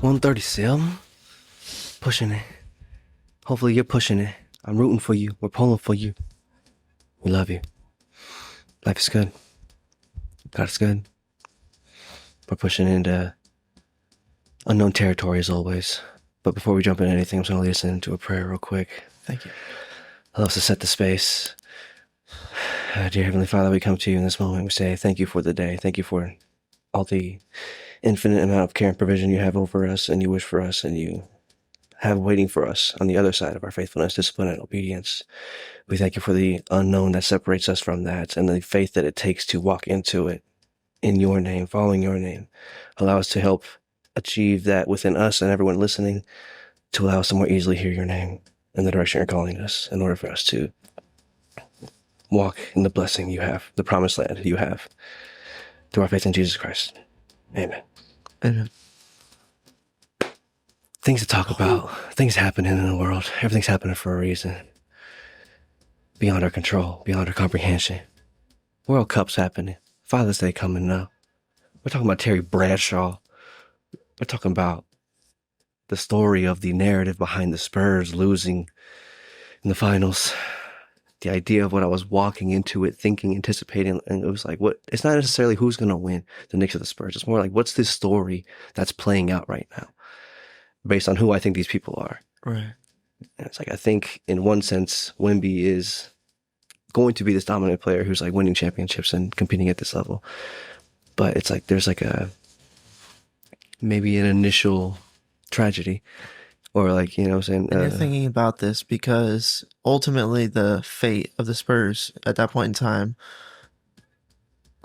137. Pushing it. Hopefully you're pushing it. I'm rooting for you. We're pulling for you. We love you. Life is good. God is good. We're pushing into unknown territory as always. But before we jump into anything, I'm just going to lead us into a prayer real quick. Thank you. Allow us to set the space. Dear Heavenly Father, we come to you in this moment. We say thank you for the day. Thank you for all the infinite amount of care and provision you have over us, and you wish for us, and you have waiting for us on the other side of our faithfulness, discipline, and obedience. We thank you for the unknown that separates us from that, and the faith that it takes to walk into it in your name, following your name. Allow us to help achieve that within us and everyone listening, to allow us to more easily hear your name in the direction you're calling us, in order for us to walk in the blessing you have, the promised land you have, through our faith in Jesus Christ. Amen. Amen. Things to talk about, things happening in the world. Everything's happening for a reason. Beyond our control, beyond our comprehension. World Cup's happening. Father's Day coming now. We're talking about Terry Bradshaw. We're talking about the story of the narrative behind the Spurs losing in the finals. The idea of what I was walking into it, thinking, anticipating, and it was like, what? It's not necessarily who's going to win, the Knicks or the Spurs. It's more like, what's this story that's playing out right now, based on who I think these people are. Right. And it's like, I think in one sense, Wemby is going to be this dominant player who's like winning championships and competing at this level. But it's like, there's like maybe an initial tragedy, or like, you know what I'm saying? And you're thinking about this because ultimately the fate of the Spurs at that point in time,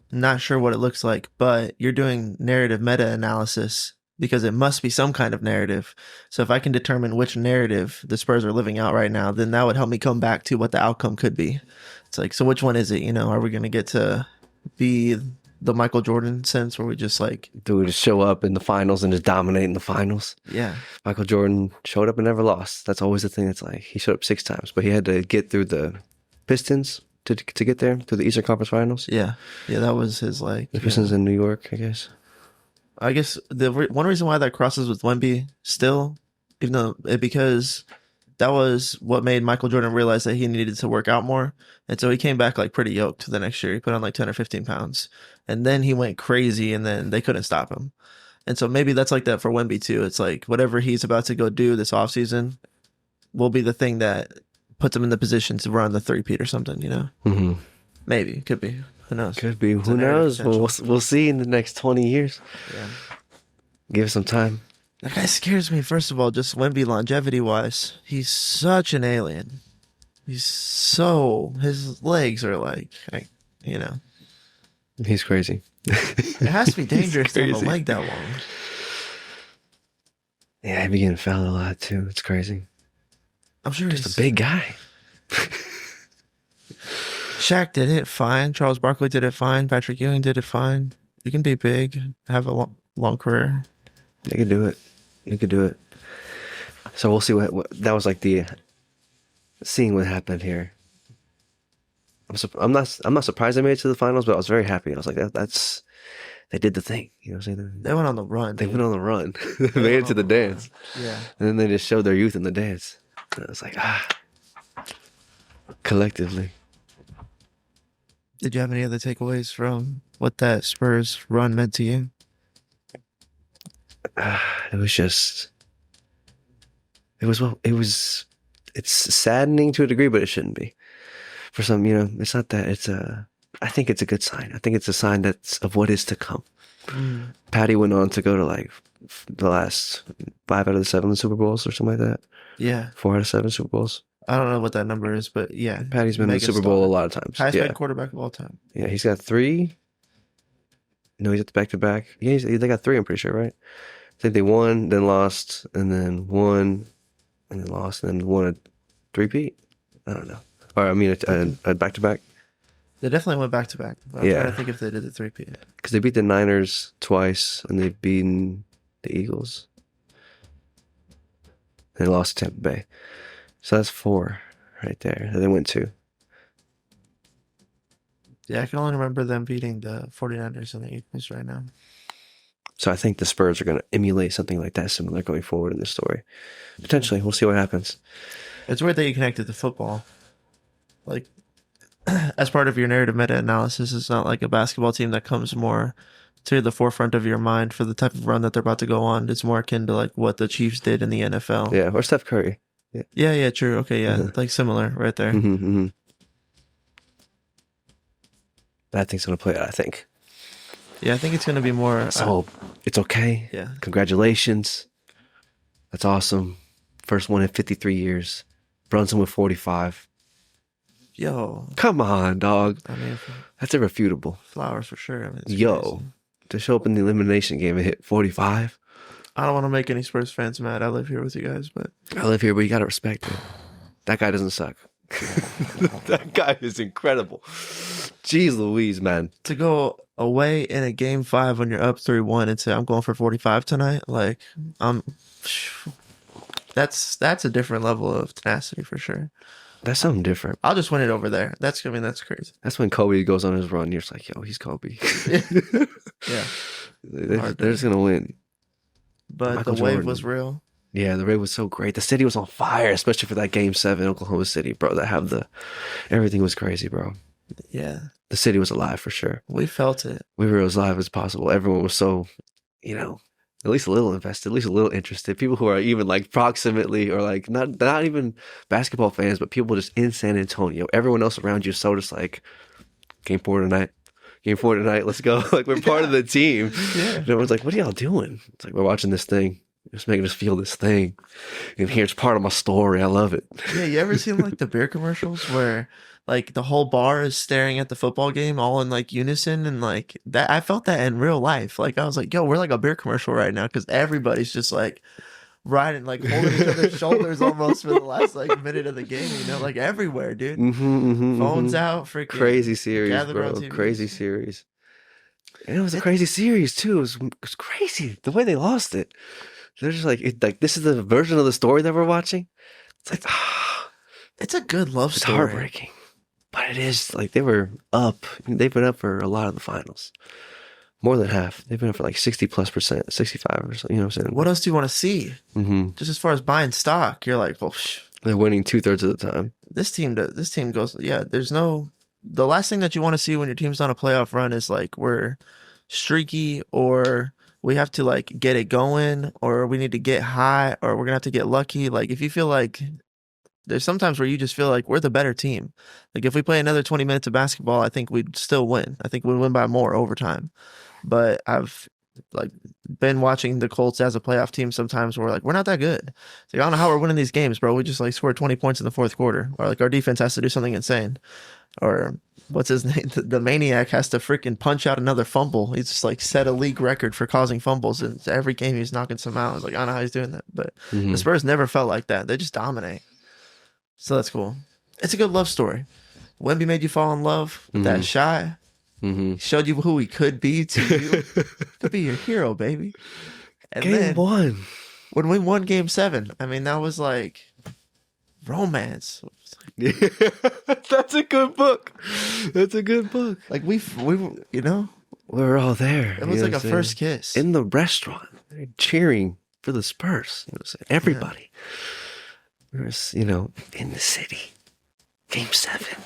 not sure what it looks like, but you're doing narrative meta-analysis because it must be some kind of narrative. So if I can determine which narrative the Spurs are living out right now, then that would help me come back to what the outcome could be. It's like, so which one is it? You know, are we going to get to be the Michael Jordan sense where we just like... Do we just show up in the finals and just dominate in the finals? Yeah. Michael Jordan showed up and never lost. That's always the thing. It's like, he showed up 6 times, but he had to get through the Pistons to get there, through the Eastern Conference Finals. Yeah. Yeah, that was his like... The Pistons in New York, I guess. I guess the one reason why that crosses with Wemby still, even though because that was what made Michael Jordan realize that he needed to work out more. And so he came back like pretty yoked the next year. He put on like 10 or 15 pounds. And then he went crazy and then they couldn't stop him. And so maybe that's like that for Wemby too. It's like whatever he's about to go do this offseason will be the thing that puts him in the position to run the three-peat or something, you know? Mm-hmm. Maybe. Could be. Who knows? Could be. Who knows? We'll see in the next 20 years. Yeah. Give it some time. That guy scares me, first of all, just Wemby longevity-wise. He's such an alien. His legs are like, you know. He's crazy. It has to be dangerous to have a leg that long. Yeah, he'd be getting fouled a lot too. It's crazy. I'm sure Just a big guy. Shaq did it fine. Charles Barkley did it fine. Patrick Ewing did it fine. You can be big, have a long career. They could do it. You could do it. So we'll see what that was like. Seeing what happened here. I'm not surprised they made it to the finals, but I was very happy. I was like, that's they did the thing. You know what I'm saying? They went on the run. They went on the run. They made it to the dance. Yeah. And then they just showed their youth in the dance. And I was like, collectively. Did you have any other takeaways from what that Spurs run meant to you? It's saddening to a degree, but it shouldn't be. For some, you know, it's not that. I think it's a good sign. I think it's a sign of what is to come. Patty went on to go to like the last 5 out of the 7 Super Bowls or something like that. Yeah. 4 out of 7 Super Bowls. I don't know what that number is, but yeah. Patty's been in the Super Bowl a lot of times. Highest paid quarterback of all time. Yeah, he's got 3. No, he's at the back-to-back. Yeah, they got 3, I'm pretty sure, right? I think they won, then lost, and then won, and then lost, and then won a three-peat. I don't know. Or, I mean, a back-to-back. They definitely went back-to-back. I'm trying to think if they did the three-peat. Because they beat the Niners twice, and they've beaten the Eagles. And they lost to Tampa Bay. So that's 4 right there. They went 2. Yeah, I can only remember them beating the 49ers and the Eagles right now. So I think the Spurs are going to emulate something like that similar going forward in this story. Potentially. We'll see what happens. It's weird that you connected to football. Like, as part of your narrative meta-analysis, it's not like a basketball team that comes more to the forefront of your mind for the type of run that they're about to go on. It's more akin to like what the Chiefs did in the NFL. Yeah, or Steph Curry. Yeah, true. Okay, yeah, like similar right there. Bad thing's going to play out, I think. Yeah, I think it's going to be more. So it's okay. Yeah. Congratulations. That's awesome. First one in 53 years. Brunson with 45. Yo. Come on, dog. I mean, that's irrefutable. Flowers for sure. I mean, Yo. Crazy. To show up in the elimination game and hit 45. I don't want to make any Spurs fans mad. I live here with you guys, but. I live here, but you got to respect it. That guy doesn't suck. That guy is incredible. Jeez Louise, man. To go away in a game 5 when you're up 3-1 and say, I'm going for 45 tonight, like, that's a different level of tenacity for sure. That's something different. I'll just win it over there. That's crazy. That's when Kobe goes on his run. You're just like, yo, he's Kobe. Yeah. They're just going to win. But Michael the wave Jordan. was real. Yeah, the raid was so great. The city was on fire, especially for that Game 7 in Oklahoma City, bro. Everything was crazy, bro. Yeah. The city was alive for sure. We felt it. We were as live as possible. Everyone was so, at least a little invested, at least a little interested. People who are even like proximately or like not even basketball fans, but people just in San Antonio. Everyone else around you is so just like, Game 4 tonight. Let's go. Like, we're part of the team. Yeah. And everyone's like, what are y'all doing? It's like, we're watching this thing. It's making us feel this thing. And here's part of my story. I love it. Yeah, you ever seen like the beer commercials where like the whole bar is staring at the football game all in like unison and like that? I felt that in real life. Like I was like, yo, we're like a beer commercial right now because everybody's just like riding, like holding each other's shoulders almost for the last like minute of the game, like everywhere, dude. Phones out, freaking crazy series, bro. TV. Crazy series. And it was a crazy series too. It was crazy the way they lost it. They're just like, this is the version of the story that we're watching. It's like, it's a good love story. It's heartbreaking, but it is like they were up. They've been up for a lot of the finals, more than half. They've been up for like 60+%, 65 or so. You know what I'm saying? What else do you want to see? Just as far as buying stock, you're like, well, they're winning 2/3 of the time. This team goes. Yeah, there's no. The last thing that you want to see when your team's on a playoff run is like we're streaky or we have to like get it going or we need to get high or we're gonna have to get lucky. Like if you feel like there's sometimes where you just feel like we're the better team. Like if we play another 20 minutes of basketball, I think we'd still win. I think we'd win by more overtime. But I've like been watching the Colts as a playoff team sometimes where we're not that good. It's like, I don't know how we're winning these games, bro. We just like scored 20 points in the fourth quarter. Or like our defense has to do something insane. Or what's his name? The maniac has to freaking punch out another fumble. He's just like set a league record for causing fumbles. And every game he's knocking some out. I was like, I don't know how he's doing that. But the Spurs never felt like that. They just dominate. So that's cool. It's a good love story. Wemby made you fall in love with that shot. Showed you who he could be to you. Could be your hero, baby. And Game 1. When we won Game 7, I mean, that was like romance. That's a good book. That's a good book. Like we we're all there. It was like a first kiss in the restaurant, cheering for the Spurs. Everybody. We were, in the city. Game 7.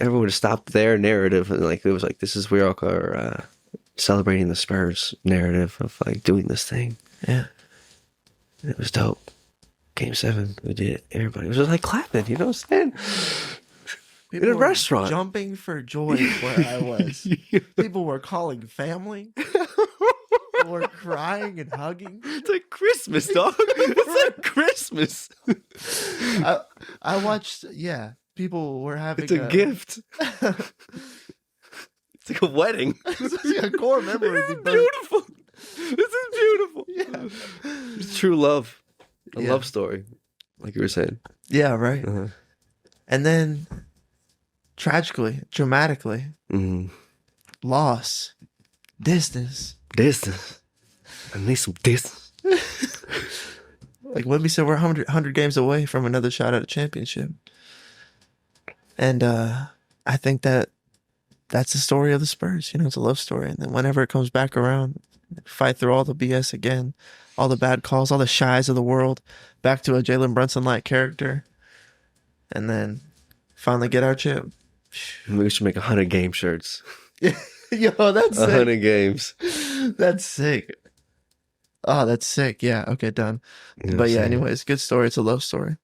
Everyone would stop their narrative and like it was like this is where we are celebrating the Spurs narrative of like doing this thing. Yeah, and it was dope. Game 7, we did it. Everybody was just like clapping. You know what I'm saying? People in a restaurant, jumping for joy where I was. People were calling family. People were crying and hugging. It's like Christmas, dog. It's like Christmas. I watched. Yeah. People were having it's a gift. It's like a wedding. It's like a core memory. This is beautiful. This is beautiful. Yeah. It's true love. A love story. Like you were saying. Yeah, right. And then tragically, dramatically, loss, distance. I need some distance. Like Wemby said, we're 100 games away from another shot at a championship. And I think that that's the story of the Spurs. You know, it's a love story. And then whenever it comes back around, fight through all the BS again, all the bad calls, all the shies of the world, back to a Jalen Brunson like character, and then finally get our chip. We should make 100 game shirts. Yo, that's 100 sick. games. That's sick. Oh, that's sick. Yeah. Okay, done. You know what But I'm yeah, saying? anyways, good story. It's a love story.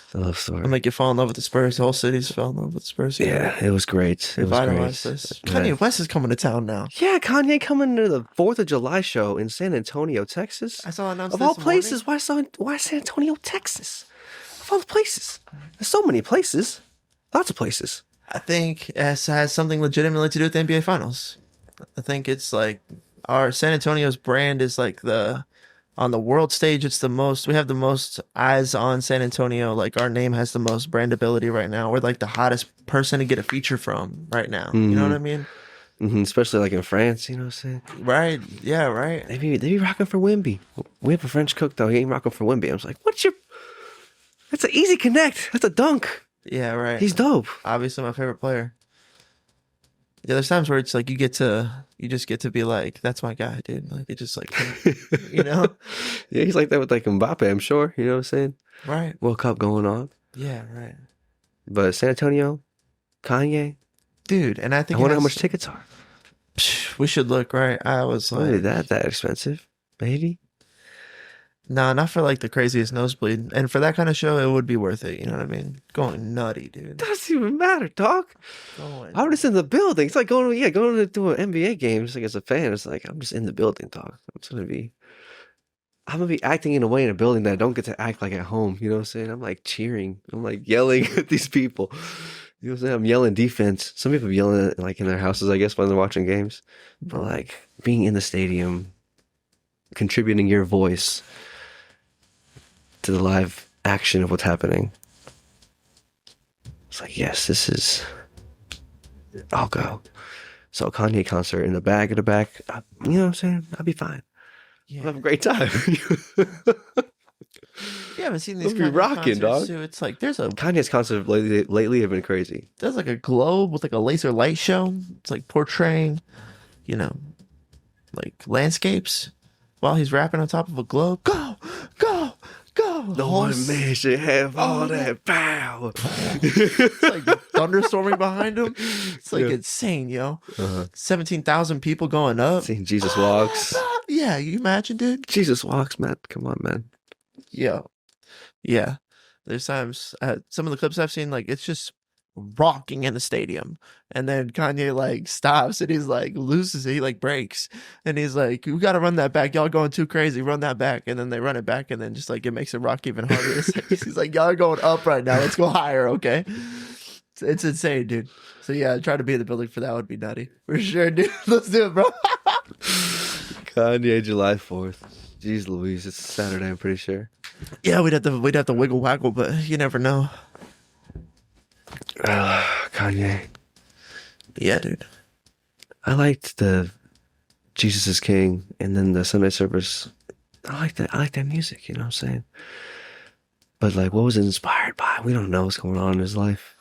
It's a love story. I'll make you fall in love with the Spurs. The whole city's fell in love with the Spurs. Yeah, it was great. It was Revitalize great. this. Yeah. Kanye West is coming to town now. Yeah, Kanye coming to the 4th of July show in San Antonio, Texas. I saw announced Of this all places, morning. why San Antonio, Texas? Of all the places. There's so many places. Lots of places. I think it has something legitimately to do with the NBA Finals. I think it's like our San Antonio's brand is like on the world stage. It's the most, we have the most eyes on San Antonio. Like our name has the most brandability right now. We're like the hottest person to get a feature from right now. You know what I mean? Especially like in France, you know what I'm saying? Right. Yeah, right. They be rocking for Wemby. We have a French cook though. He ain't rocking for Wemby. I was like, that's an easy connect. That's a dunk. Yeah, right. He's dope. Obviously my favorite player. Yeah, there's times where it's like you just get to be like, that's my guy, dude. Like it just like, you know? Yeah, he's like that with like Mbappe, I'm sure. You know what I'm saying? Right. World Cup going on. Yeah, right. But San Antonio, Kanye, Dude, and I think I wonder how much tickets are. we should look, right? I was Really like, that expensive? Maybe? nah, not for like the craziest nosebleed. And for that kind of show, it would be worth it. You know what I mean? Going nutty, dude. Doesn't even matter, dog. Going. I'm just in the building. It's like going to an NBA game. Just like as a fan, it's like I'm just in the building, dog. I'm gonna be acting in a way in a building that I don't get to act like at home. You know what I'm saying? I'm like cheering. I'm like yelling at these people. You know what I'm saying? I'm yelling defense. Some people yelling at, like in their houses, I guess, when they're watching games. But like being in the stadium, contributing your voice to the live action of what's happening. It's like, yes, I'll go. So Kanye concert in the back of the back, you know what I'm saying? I'll be fine. Yeah. I'll have a great time. You haven't seen these We'll be Kanye rocking, concerts, dog. too. It's like there's Kanye's concerts lately have been crazy. like a globe with like a laser light show. It's like portraying, you know, like landscapes while he's rapping on top of a globe. Go, go, go. No one man should have all that power. It's like thunderstorming behind him. It's like insane, yo. 17,000 people going up. Seeing Jesus walks. Yeah, you imagine, dude? Jesus walks, man. Come on, man. Yeah. There's times some of the clips I've seen, like it's just rocking in the stadium, and then Kanye like stops and he's like loses it, he like breaks, and he's like, "We got to run that back. Y'all going too crazy. Run that back." And then they run it back, and then just like it makes it rock even harder. He's like, "Y'all are going up right now. Let's go higher, okay?" It's insane, dude. So yeah, try to be in the building for that would be nutty for sure, dude. Let's do it, bro. Kanye, July 4th. Jeez Louise, it's Saturday, I'm pretty sure. Yeah, we'd have to wiggle waggle, but you never know. Kanye. Yeah, dude. I liked the Jesus is King and then the Sunday service. I like that music, you know what I'm saying? But like, what was it inspired by? We don't know what's going on in his life.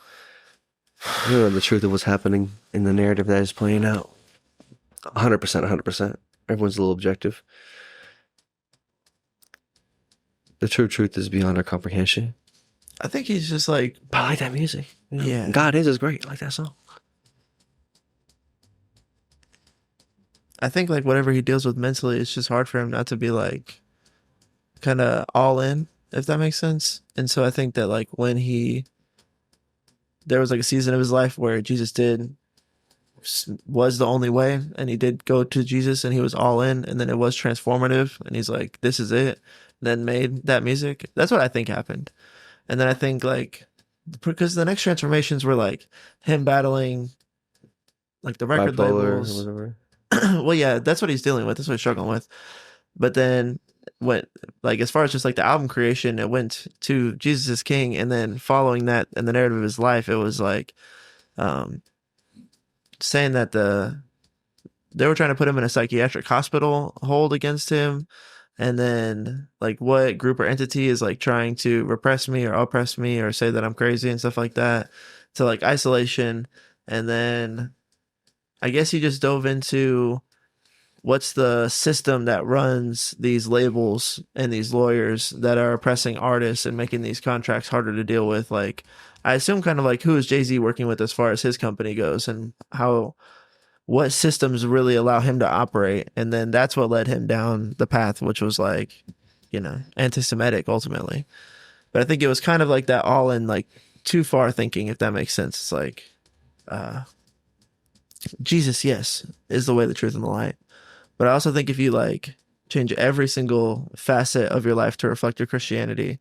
We don't know the truth of what's happening in the narrative that is playing out. 100%. Everyone's a little objective. The true truth is beyond our comprehension. I think he's just like, But I like that music. You know? Yeah. God is great. I like that song. I think like whatever he deals with mentally, it's just hard for him not to be like kind of all in, if that makes sense. And so I think that like when there was like a season of his life where Jesus was the only way, and he did go to Jesus and he was all in, and then it was transformative, and he's like, this is it, and then made that music. That's what I think happened. And then I think like, because the next transformations were like him battling like the record Bipolar labels. or whatever. Well, yeah, that's what he's dealing with. That's what he's struggling with. But then went like, as far as just like the album creation, it went to Jesus is King, and then following that and the narrative of his life, it was like saying that they were trying to put him in a psychiatric hospital hold against him, and then like what group or entity is like trying to repress me or oppress me or say that I'm crazy and stuff like that, to like isolation. And then I guess he just dove into what's the system that runs these labels and these lawyers that are oppressing artists and making these contracts harder to deal with. Like, I assume kind of like who is Jay-Z working with as far as his company goes, and what systems really allow him to operate. And then that's what led him down the path, which was like, anti-Semitic ultimately. But I think it was kind of like that all in like too far thinking, if that makes sense. It's like, Jesus, yes, is the way, the truth, and the light. But I also think if you like change every single facet of your life to reflect your Christianity,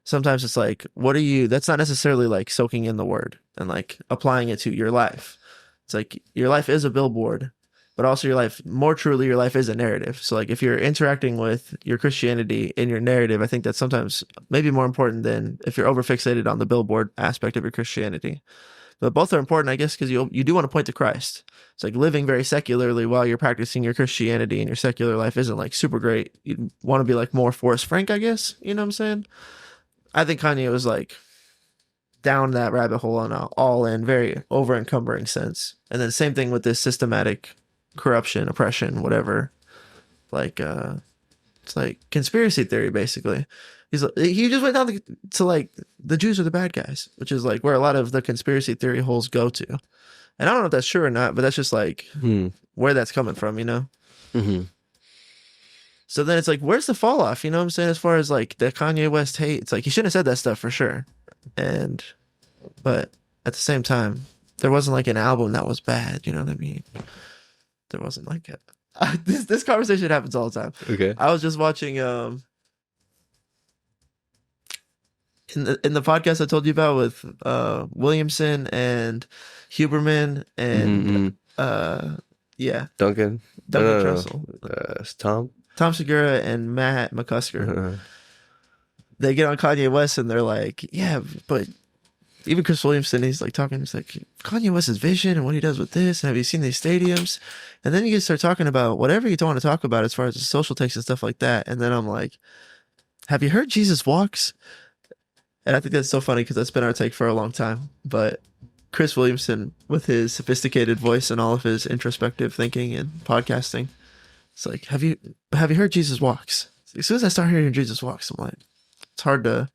sometimes it's like, that's not necessarily like soaking in the word and like applying it to your life. It's like your life is a billboard, but also more truly, your life is a narrative. So like if you're interacting with your Christianity in your narrative, I think that's sometimes maybe more important than if you're overfixated on the billboard aspect of your Christianity. But both are important, I guess, because you do want to point to Christ. It's like living very secularly while you're practicing your Christianity, and your secular life isn't like super great. You want to be like more Forrest Frank, I guess. You know what I'm saying? I think Kanye was like down that rabbit hole on an all in, very over encumbering sense. And then same thing with this systematic corruption, oppression, whatever. Like it's like conspiracy theory, basically. He just went down to like the Jews are the bad guys, which is like where a lot of the conspiracy theory holes go to. And I don't know if that's true or not, but that's just like where that's coming from, Mm-hmm. So then it's like, where's the fall off? You know what I'm saying? As far as like the Kanye West hate, it's like he shouldn't have said that stuff for sure. But at the same time, there wasn't like an album that was bad. You know what I mean? There wasn't like this conversation happens all the time. Okay. I was just watching in the podcast I told you about with Williamson and Huberman and yeah, Duncan Trussell, Tom Segura and Matt McCusker. They get on Kanye West and they're like, yeah, but even Chris Williamson, he's like talking, he's like, Kanye West's vision and what he does with this, and have you seen these stadiums? And then you start talking about whatever you don't want to talk about as far as the social takes and stuff like that. And then I'm like, have you heard Jesus Walks? And I think that's so funny because that's been our take for a long time. But Chris Williamson, with his sophisticated voice and all of his introspective thinking and podcasting, it's like, have you heard Jesus Walks? As soon as I start hearing Jesus Walks, I'm like, it's hard to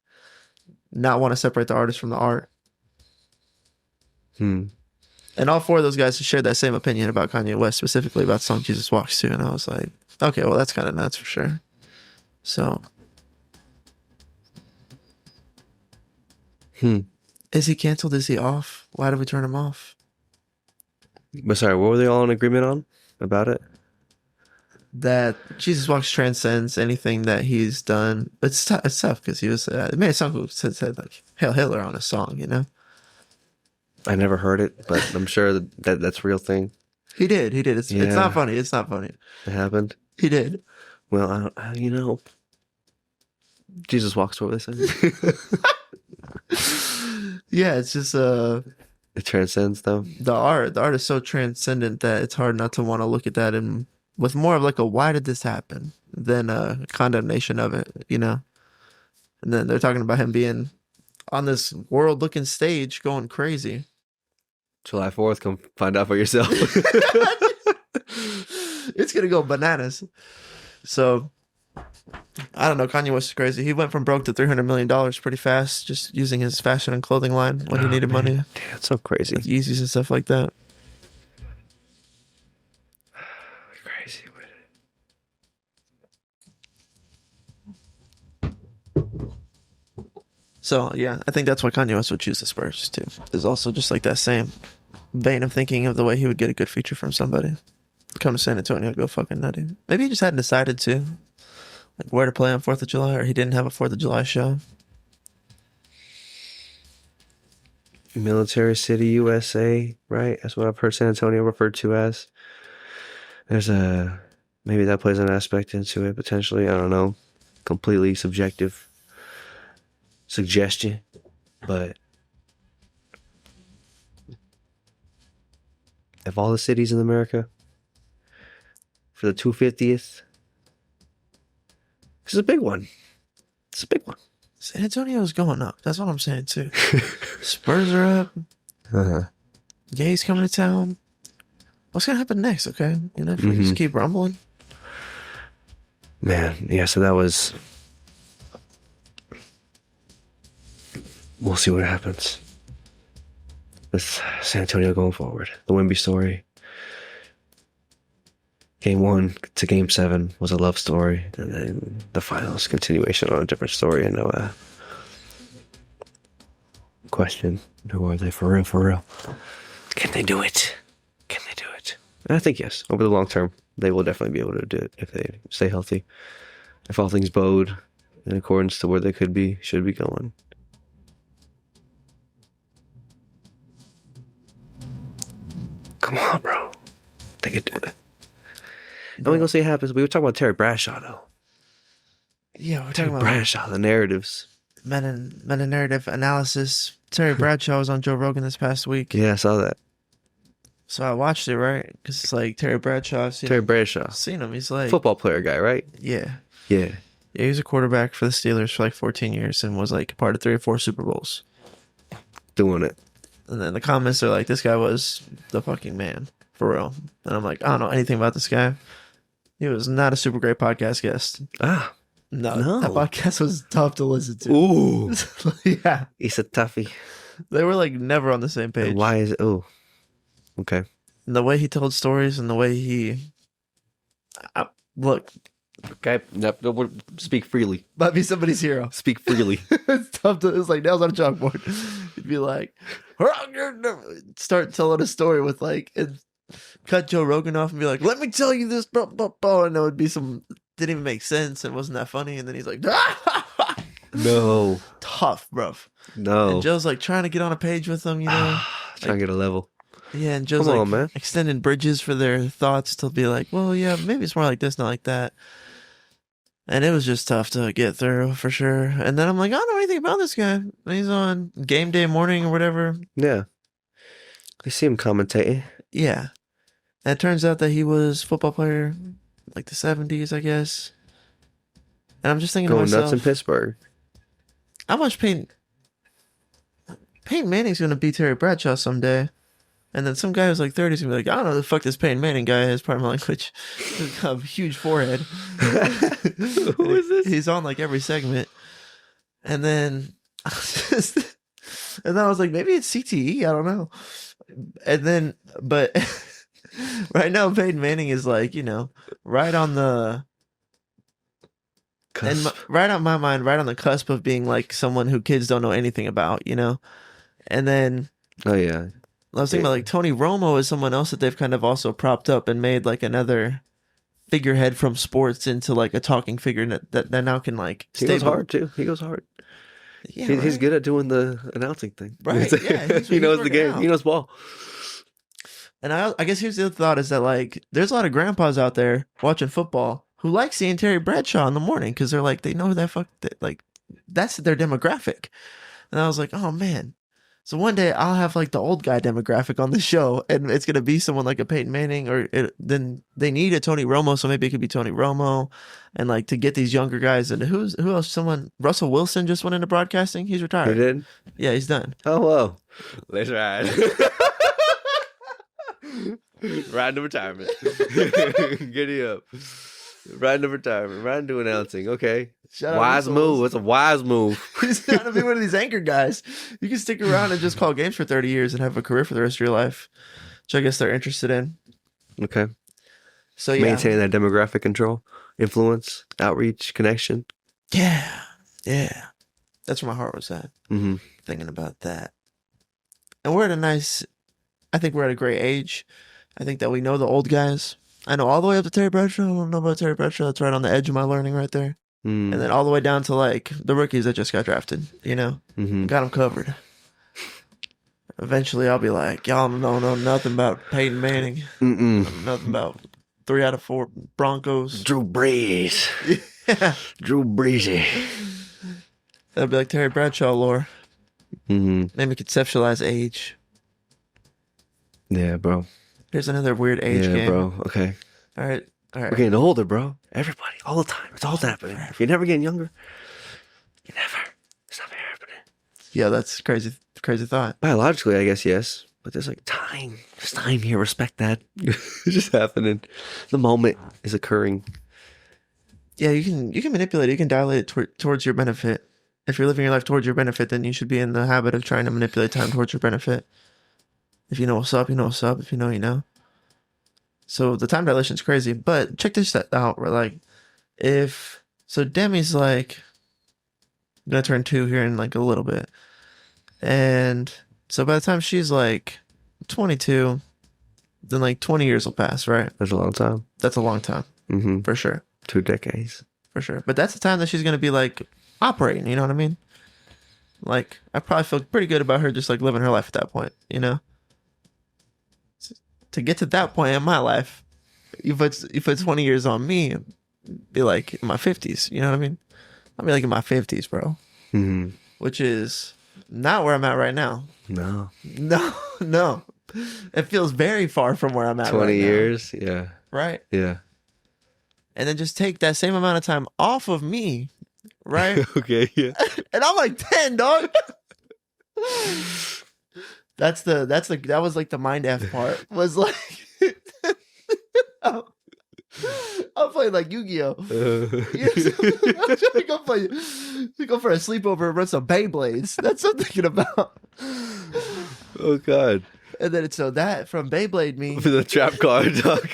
not want to separate the artist from the art. And all four of those guys shared that same opinion about Kanye West, specifically about the song Jesus Walks too. And I was like, okay, well, that's kind of nuts for sure. So, is he canceled? Is he off? Why did we turn him off? But sorry, what were they all in agreement on about it? That Jesus Walks transcends anything that he's done. It's tough because he was it made a song who said like Hail Hitler on a song, you know. I never heard it, but I'm sure that's a real thing. He did. It's not funny. It's not funny. It happened. He did. Well, Jesus Walks. What were they saying? Yeah, it's just it transcends though. The art is so transcendent that it's hard not to want to look at that and with more of like a why did this happen than a condemnation of it, you know. And then they're talking about him being on this world looking stage going crazy. July 4th, come find out for yourself. It's gonna go bananas. So I don't know. Kanye West is crazy. He went from broke to $300 million pretty fast, just using his fashion and clothing line when he needed money. Damn, that's so crazy. Like Yeezys and stuff like that. Crazy. So yeah, I think that's why Kanye West would choose the Spurs too. Is also just like that same vein of thinking of the way he would get a good feature from somebody. Come to San Antonio, go fucking nutty. Maybe he just hadn't decided to. Like where to play on 4th of July, or he didn't have a 4th of July show. Military City, USA, right? That's what I've heard San Antonio referred to as. Maybe that plays an aspect into it, potentially. I don't know. Completely subjective suggestion. But of all the cities in America, for the 250th, this is a big one. It's a big one. San Antonio's going up. That's what I'm saying too. Spurs are up. Gay's coming to town. what's gonna happen next? Okay, you know, if we just keep rumbling. Man, yeah. So that was. We'll see what happens with San Antonio going forward. The Wemby story. Game 1 to Game 7 was a love story, and then the finals continuation on a different story. And no question: who are they for real? For real? Can they do it? Can they do it? And I think yes. Over the long term, they will definitely be able to do it if they stay healthy. If all things bode in accordance to where they should be going. Come on, bro. They could do it. And we're gonna see what happens. We were talking about Terry Bradshaw, though. Yeah, we're Terry talking about Bradshaw, the narratives. meta narrative analysis. Terry Bradshaw was on Joe Rogan this past week. Yeah, I saw that. So I watched it, right? Because it's like Terry Bradshaw. Bradshaw. Seen him. He's like Football player guy, right? Yeah. Yeah. Yeah, he was a quarterback for the Steelers for like 14 years and was like part of 3 or 4 Super Bowls. Doing it. And then the comments are like, this guy was the fucking man, for real. And I'm like, I don't know anything about this guy. He was not a super great podcast guest. Ah. No. That podcast was tough to listen to. Ooh. Yeah. He's a toughie. They were like never on the same page. And why is it? Oh. Okay. And the way he told stories and the way he... look. Okay. No, speak freely. Might be somebody's hero. Speak freely. It's tough to... It's like nails on a chalkboard. He'd be like... Start telling a story with like... cut Joe Rogan off and be like, let me tell you this, blah, blah, blah. And it would be some, didn't even make sense. It wasn't that funny. And then he's like, no. Tough, bro. No. And Joe's like trying to get on a page with them, you know? Trying to get a level. Yeah, and Joe's Come like on, man. extending bridges for their thoughts to be like, well, yeah, maybe it's more like this, not like that. And it was just tough to get through for sure. And then I'm like, I don't know anything about this guy. And he's on game day morning or whatever. Yeah. I see him commentating. Yeah. And it turns out that he was a football player, like the 70s, I guess. And I'm just thinking Going to myself, nuts in Pittsburgh. how much Peyton Manning's going to beat Terry Bradshaw someday. And then some guy who's like 30 is going to be like, I don't know who the fuck this Peyton Manning guy is, pardon my language. He's got a huge forehead. Who is this? He's on like every segment. And then I was like, maybe it's CTE, I don't know. And then, but right now Peyton Manning is like, you know, right on the Cusp. and right on my mind, right on the cusp of being like someone who kids don't know anything about, you know. And then Oh yeah. I was thinking about like Tony Romo is someone else that they've kind of also propped up and made like another figurehead from sports into like a talking figure that now can like He goes hard too. He goes hard. Yeah, He's right? good at doing the announcing thing. Right, yeah, He knows the working game. out. He knows ball. And I guess here's the other thought is that like there's a lot of grandpas out there watching football who like seeing Terry Bradshaw in the morning because they're like they know who that like that's their demographic. And I was like, oh man. So one day I'll have like the old guy demographic on the show, and it's gonna be someone like a Peyton Manning, or then they need a Tony Romo, so maybe it could be Tony Romo, and like to get these younger guys. And who else? Someone Russell Wilson just went into broadcasting. He's He retired. did. Yeah, he's done. Oh whoa. Let's ride. Riding to retirement. Giddy up. Riding to retirement. Riding to announcing. Okay. Shout out Wise Russell move. Wilson. It's a wise move. He's not to be one of these anchor guys. You can stick around and just call games for 30 years and have a career for the rest of your life, which I guess they're interested in. Okay. So yeah, Maintaining that demographic control, influence, outreach, connection. yeah. That's where my heart was at. Mm-hmm. Thinking about that. And we're at a nice, I think we're at a great age. I think that we know the old guys. I know all the way up to Terry Bradshaw. I don't know about Terry Bradshaw. That's right on the edge of my learning right there. Mm. And then all the way down to like the rookies that just got drafted, you know? Mm-hmm. Got them covered. Eventually I'll be like, y'all don't know nothing about Peyton Manning. Mm-mm. Nothing about 3 out of 4 Broncos. Drew Brees. Yeah. Drew Breesy. That'd be like Terry Bradshaw lore. Mm-hmm. Made me conceptualize age. Yeah, bro. Here's another weird age Yeah, game. bro. Okay. All right. We're getting older, bro. Everybody, all the time. It's all happening. If you're never getting younger, it's never happening. Yeah, that's crazy thought. Biologically, I guess, yes. but there's like time. There's time here. Respect that. It's just happening. The moment is occurring. Yeah, you can manipulate it. You can dilate it towards your benefit. If you're living your life towards your benefit, then you should be in the habit of trying to manipulate time towards your benefit. If you know what's up, you know what's up. If you know, you know. So the time dilation is crazy. But check this out. We're like, Demi's like gonna turn 2 here in like a little bit, and so by the time she's like 22, then like 20 years will pass, right? That's a long time. That's a long time, for sure. 2 decades. For sure. But that's the time that she's going to be like operating, you know what I mean? Like, I probably feel pretty good about her just like living her life at that point, you know? To get to that point in my life, you put 20 years on me, be like in my 50s, you know what I mean? I'll be like in my 50s, bro. Which is not where I'm at right now. No. No. It feels very far from where I'm at 20 right years? Now. Yeah. Right? Yeah. And then just take that same amount of time off of me, right? Okay, yeah. And I'm like 10, dog. That was like the mind F part. Was like I'm playing like Yu-Gi-Oh. I'm trying to go for a sleepover and run some Beyblades. That's what I'm thinking about. Oh God. And then so that from Beyblade me For the trap card, dog.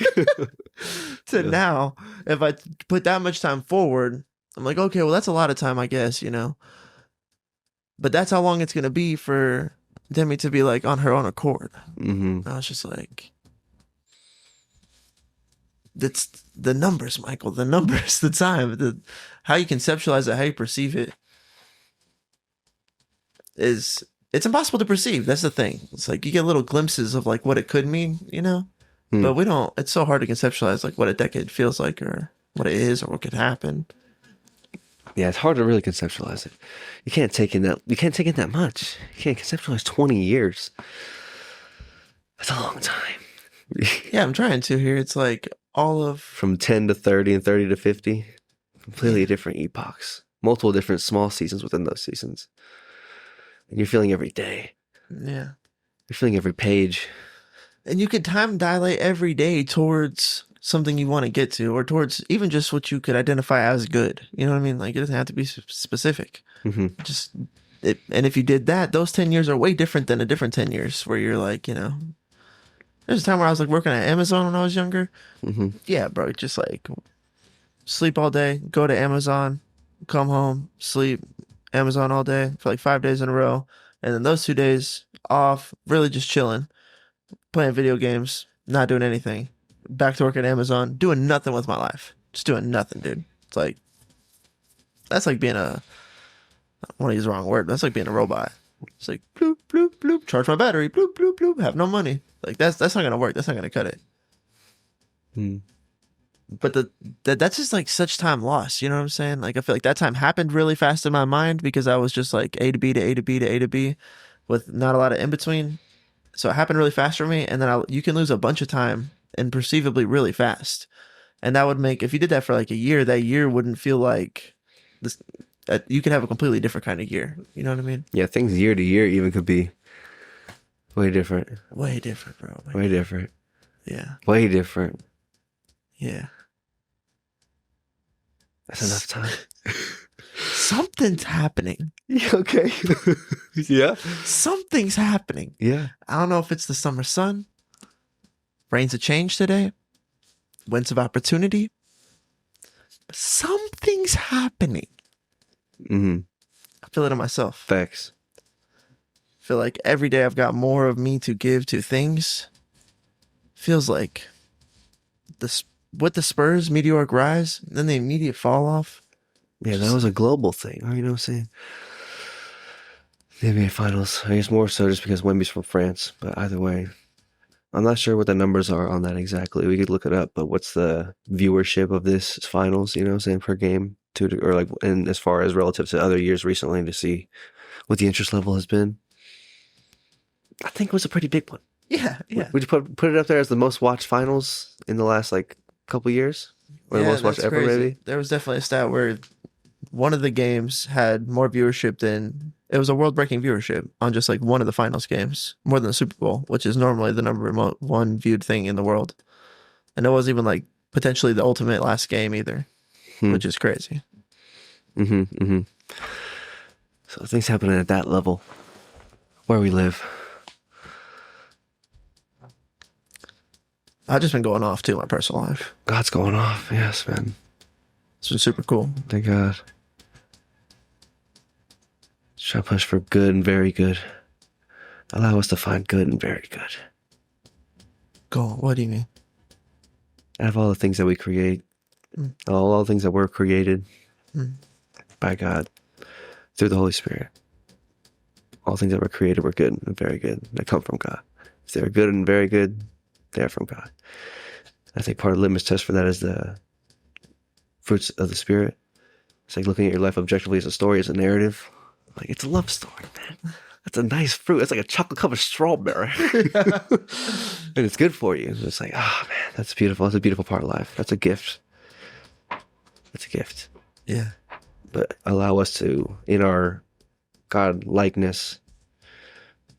to now, if I put that much time forward, I'm like, okay, well that's a lot of time, I guess, you know. But that's how long it's gonna be for Demi to be like on her own accord. I was just like, that's the numbers, Michael. The numbers, the time, how you conceptualize it, how you perceive it it's impossible to perceive. That's the thing. It's like you get little glimpses of like what it could mean, you know? But we don't, it's so hard to conceptualize like what a decade feels like or what it is or what could happen. Yeah, it's hard to really conceptualize it. You can't take in that much. You can't conceptualize 20 years. That's a long time. Yeah, I'm trying to here. It's like all of from 10 to 30 and 30 to 50. Completely different epochs. Multiple different small seasons within those seasons. And you're feeling every day. Yeah. You're feeling every page. And you could time dilate every day towards something you want to get to or towards even just what you could identify as good. You know what I mean? Like it doesn't have to be specific. Just and if you did that, those 10 years are way different than a different 10 years where you're like, you know, there's a time where I was like working at Amazon when I was younger. Yeah, bro. Just like sleep all day, go to Amazon, come home, sleep, Amazon all day for like 5 days in a row. And then those 2 days off, really just chilling, playing video games, not doing anything. Back to work at Amazon, doing nothing with my life. Just doing nothing, dude. It's like, that's like being I don't want to use the wrong word. That's like being a robot. It's like, bloop, bloop, bloop, charge my battery, bloop, bloop, bloop, have no money. Like, that's not going to work. That's not going to cut it. But that's just like such time lost. You know what I'm saying? Like, I feel like that time happened really fast in my mind because I was just like A to B to A to B to A to B with not a lot of in between. So it happened really fast for me. And then you can lose a bunch of time and perceivably really fast. And that would make, if you did that for like a year, that year wouldn't feel like this. You could have a completely different kind of year. You know what I mean? Yeah, things year to year even could be way different. Way different, bro. Way different. Yeah. Way different. Yeah. That's enough time. Something's happening. Yeah, okay. Yeah. Something's happening. Yeah. I don't know if it's the summer sun, rains of change today, winds of opportunity. But something's happening. I feel it in myself. Facts. I feel like every day I've got more of me to give to things. Feels like with the Spurs meteoric rise, then the immediate fall off. Yeah, that was a global thing. You know what I'm saying? The NBA Finals. I guess more so just because Wemby's from France. But either way, I'm not sure what the numbers are on that exactly. We could look it up. But what's the viewership of this Finals? You know what I'm saying, per game, or like, and as far as relative to other years recently, to see what the interest level has been. I think it was a pretty big one. Yeah, yeah. Would you put it up there as the most watched Finals in the last like couple years, or the most watched ever? Crazy. Maybe there was definitely a stat where one of the games had more viewership than it was a world-breaking viewership on just like one of the finals games, more than the Super Bowl, which is normally the number one viewed thing in the world. And it wasn't even like potentially the ultimate last game either, which is crazy. So things happening at that level where we live. I've just been going off too, my personal life. God's going off. Yes, man. It's been super cool. Thank God. Try to push for good and very good. Allow us to find good and very good. Go. What do you mean? Out of all the things that we create, all the things that were created by God through the Holy Spirit, all things that were created were good and very good. They come from God. If they're good and very good, they're from God. I think part of the litmus test for that is the fruits of the Spirit. It's like looking at your life objectively as a story, as a narrative. Like, it's a love story, man. That's a nice fruit. It's like a chocolate covered strawberry. And it's good for you. It's just like, oh, man, that's beautiful. That's a beautiful part of life. That's a gift. That's a gift. Yeah. But allow us to, in our God likeness,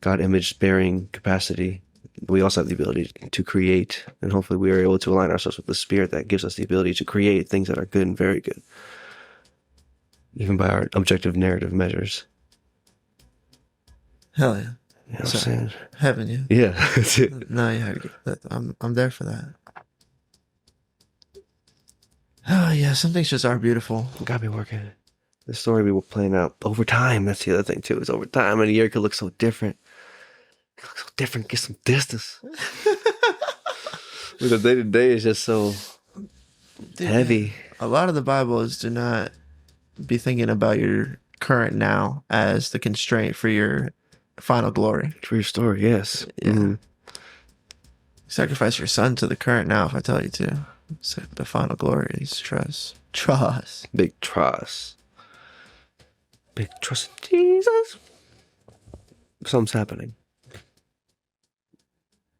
God image bearing capacity, we also have the ability to create. And hopefully we are able to align ourselves with the Spirit that gives us the ability to create things that are good and very good, even by our objective narrative measures. Hell yeah. You know what I'm saying? Haven't you? Yeah, that's it. No, yeah, I'm there for that. Oh yeah, some things just are beautiful. Gotta be working. The story we were playing out over time. That's the other thing too. Is over time, and a year could look so different. It looks so different. Get some distance. The day to day is just so heavy. A lot of the Bible is do not be thinking about your current now as the constraint for your final glory. For your story, yes. Yeah. Sacrifice your son to the current now if I tell you to. So the final glory is trust. Trust. Big trust. Big trust in Jesus. Something's happening.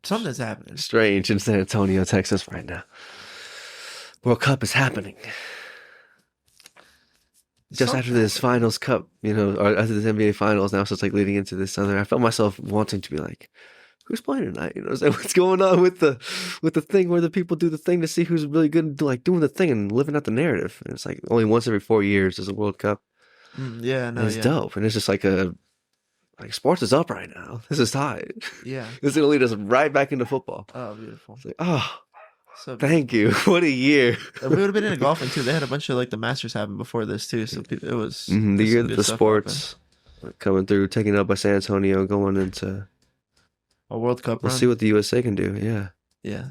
Something's happening. Strange in San Antonio, Texas right now. World Cup is happening. Just after this Finals Cup, or after this NBA Finals, now so it's like leading into this other. I felt myself wanting to be like, who's playing tonight? What's going on with the thing where the people do the thing to see who's really good and like doing the thing and living out the narrative. And it's like only once every 4 years is a World Cup. Yeah, no, and it's dope, and it's just like sports is up right now. This is tight. Yeah, this is gonna lead us right back into football. Oh, beautiful. It's like, so thank you. What a year. We would have been into golfing too. They had a bunch of like the Masters happen before this too, so it was the year that the sports coming through, taking up by San Antonio, going into a World Cup. We'll see what the USA can do. Yeah.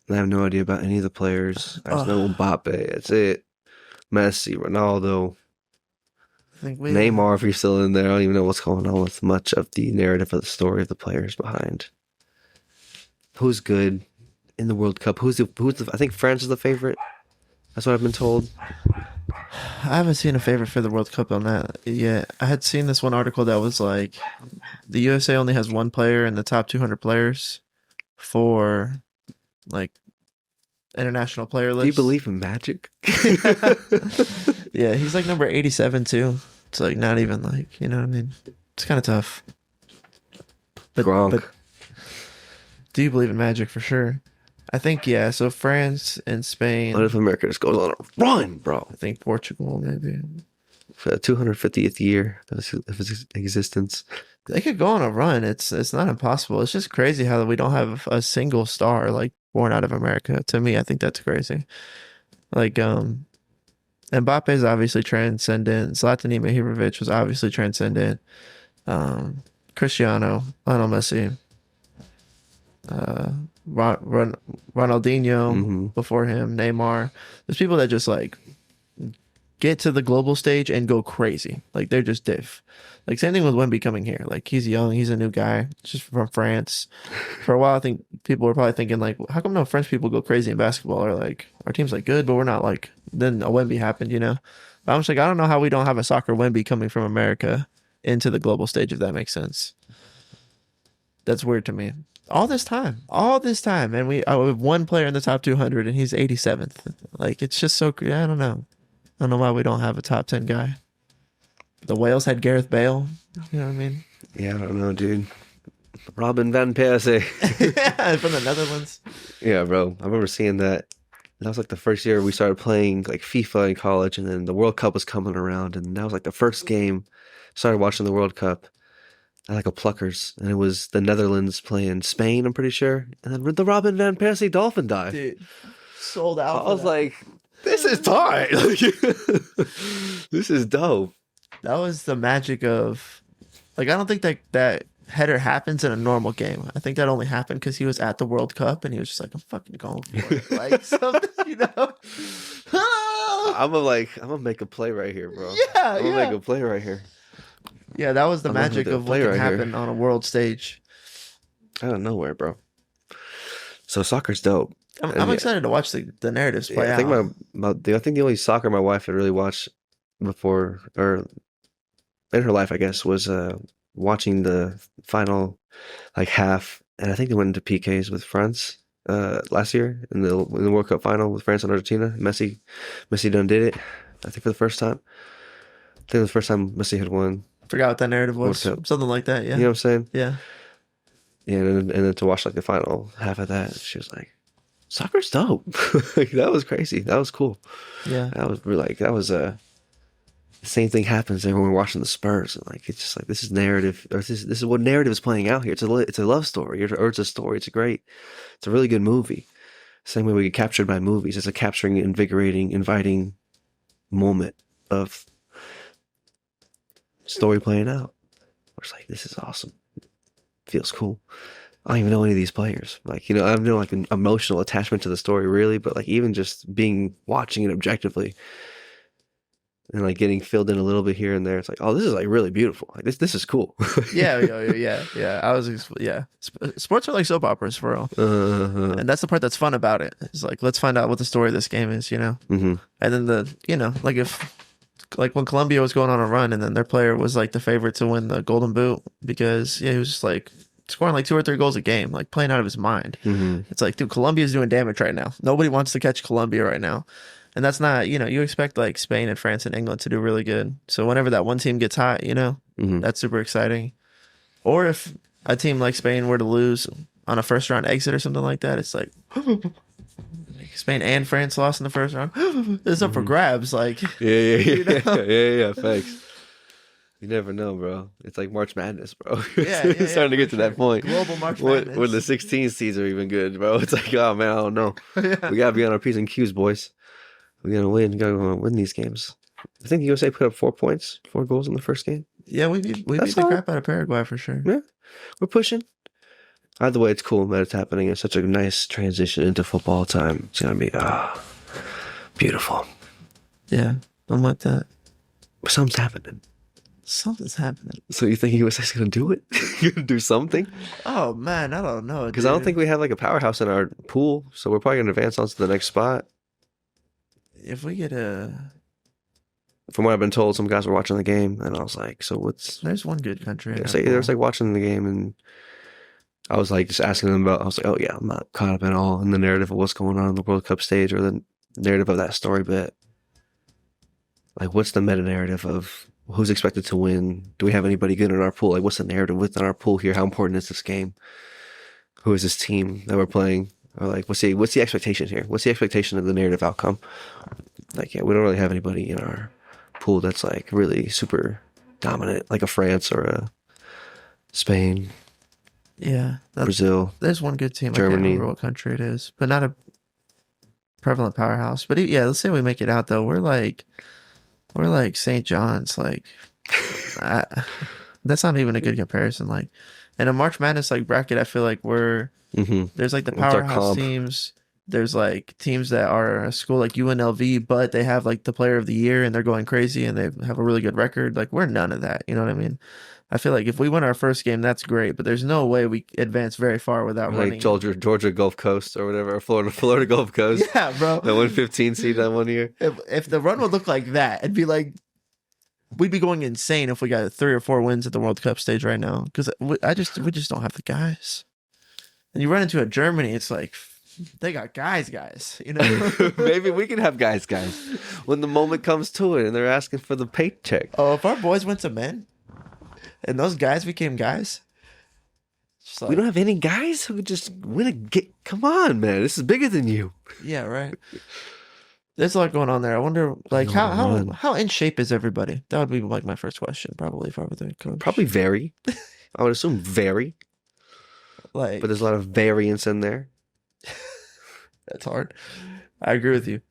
I have no idea about any of the players. There's no Mbappe. That's it. Messi, Ronaldo, Neymar. If you're still in there, I don't even know what's going on with much of the narrative of the story of the players behind. Who's good in the World Cup? Who's the? I think France is the favorite. That's what I've been told. I haven't seen a favorite for the World Cup on that yet. I had seen this one article that was like, the USA only has one player in the top 200 players for like international player list. Do you believe in magic? Yeah, he's like number 87 too. It's like not even like, you know what I mean? It's kind of tough. But do you believe in magic for sure? I think, yeah. So France and Spain. What if America just goes on a run, bro? I think Portugal, maybe. For the 250th year of its existence. They could go on a run. It's not impossible. It's just crazy how we don't have a single star like born out of America. To me, I think that's crazy. Like, Mbappe is obviously transcendent. Zlatan Ibrahimovic was obviously transcendent. Cristiano, Lionel Messi, Ronaldinho before him, Neymar. There's people that just like get to the global stage and go crazy. Like they're just diff. Like same thing with Wemby coming here. Like he's young, he's a new guy, just from France. For a while, I think people were probably thinking like, how come no French people go crazy in basketball? Or like our team's like good, but we're not like. Then a Wemby happened, you know. But I'm just like, I don't know how we don't have a soccer Wemby coming from America into the global stage, if that makes sense. That's weird to me. All this time, and we have one player in the top 200, and he's 87th. Like it's just so. I don't know why we don't have a top 10 guy. The Whales had Gareth Bale. You know what I mean? Yeah, I don't know, dude. Robin van Persie. From the Netherlands. Yeah, bro. I remember seeing that. That was like the first year we started playing like FIFA in college, and then the World Cup was coming around, and that was like the first game. Started watching the World Cup at like a Pluckers, and it was the Netherlands playing Spain, I'm pretty sure, and then the Robin van Persie dolphin dive. Dude, sold out. I was like, this is tight. This is dope. That was the magic of, like, I don't think that header happens in a normal game. I think that only happened because he was at the World Cup and he was just like, I'm fucking going for it. Like, something, you know? I'm gonna make a play right here, bro. Yeah, I'm gonna make a play right here. Yeah, that was the I'm gonna magic make a of what play can right here. happen on a world stage. Out of nowhere, bro. So soccer's dope. I'm excited to watch the narratives play I think out. I think the only soccer my wife had really watched before or in her life, I guess, was watching the final like half, and I think they went into PKs with France last year in the World Cup final with France and Argentina. Messi done did it. I think for the first time. I think it was the first time Messi had won. Forgot what that narrative was. World Cup. Something like that, yeah. You know what I'm saying? Yeah. Yeah, and then to watch like the final half of that, she was like, "Soccer's dope." Like, that was crazy. That was cool. Yeah. That was really like that was the same thing happens there when we're watching the Spurs. And like it's just like this is narrative, or this is what narrative is playing out here. It's a love story, or it's a story. It's a really good movie. Same way we get captured by movies. It's a capturing, invigorating, inviting moment of story playing out. We're just like, this is awesome. Feels cool. I don't even know any of these players. Like, I have no like an emotional attachment to the story really, but like even just watching it objectively and like getting filled in a little bit here and there, it's like, oh, this is like really beautiful. Like this is cool. Yeah. Sports are like soap operas for real, and that's the part that's fun about it. It's like, let's find out what the story of this game is, Mm-hmm. And then like like when Colombia was going on a run, and then their player was like the favorite to win the Golden Boot because he was just like scoring like 2 or 3 goals a game, like playing out of his mind. Mm-hmm. It's like, dude, Colombia's doing damage right now. Nobody wants to catch Colombia right now. And that's not, you expect like Spain and France and England to do really good. So whenever that one team gets hot, Mm-hmm. that's super exciting. Or if a team like Spain were to lose on a first round exit or something like that, it's like Spain and France lost in the first round. It's up for grabs. Like, Yeah. Thanks. You never know, bro. It's like March Madness, bro. It's starting to get to that point. Global March Madness. When the 16 seeds are even good, bro. It's like, oh man, I don't know. Yeah. We gotta be on our P's and Q's, boys. We gotta win. We gotta win these games. I think the USA put up 4 points, 4 goals in the first game. Yeah, we beat the crap out of Paraguay for sure. Yeah, we're pushing. Either way, it's cool that it's happening. It's such a nice transition into football time. It's gonna be beautiful. Yeah, I'm like that. Something's happening. Something's happening. So you think USA's gonna do it? Gonna do something? Oh man, I don't know. Because I don't think we have like a powerhouse in our pool, so we're probably gonna advance on to the next spot. If we get From what I've been told, some guys were watching the game, and I was like, "So what's?" there's one good country. They was like watching the game, and I was like just asking them about. I was like, "Oh yeah, I'm not caught up at all in the narrative of what's going on in the World Cup stage or the narrative of that story, but like, what's the meta narrative of who's expected to win? Do we have anybody good in our pool? Like, what's the narrative within our pool here? How important is this game? Who is this team that we're playing? Or like, what's the expectation here? What's the expectation of the narrative outcome? Like, yeah, we don't really have anybody in our pool that's like really super dominant, like a France or a Spain. Yeah, Brazil. There's one good team. Germany. I can't remember what country it is, but not a prevalent powerhouse. But yeah, let's say we make it out though. We're like St. John's. Like, that's not even a good comparison. Like, in a March Madness like bracket, I feel like there's like the powerhouse teams. There's like teams that are a school like UNLV, but they have like the player of the year and they're going crazy and they have a really good record. Like, we're none of that. You know what I mean? I feel like if we win our first game, that's great, but there's no way we advance very far without like running. Georgia Gulf Coast or whatever, or Florida Gulf Coast. Yeah, bro. That won 15 seed that one year. If the run would look like that, it'd be like we'd be going insane if we got 3 or 4 wins at the World Cup stage right now. Because we just don't have the guys. And you run into a Germany, it's like They got guys, you know? Maybe we can have guys when the moment comes to it and they're asking for the paycheck. Oh, if our boys went to men and those guys became guys, just like, We don't have any guys who could just win a game. Come on, man. This is bigger than you. yeah, right. There's a lot going on there. I wonder, like, how in shape is everybody? That would be like my first question, probably, if I were the coach. Probably very. I would assume very. Like, But there's a lot of variance in there. that's hard. I agree with you.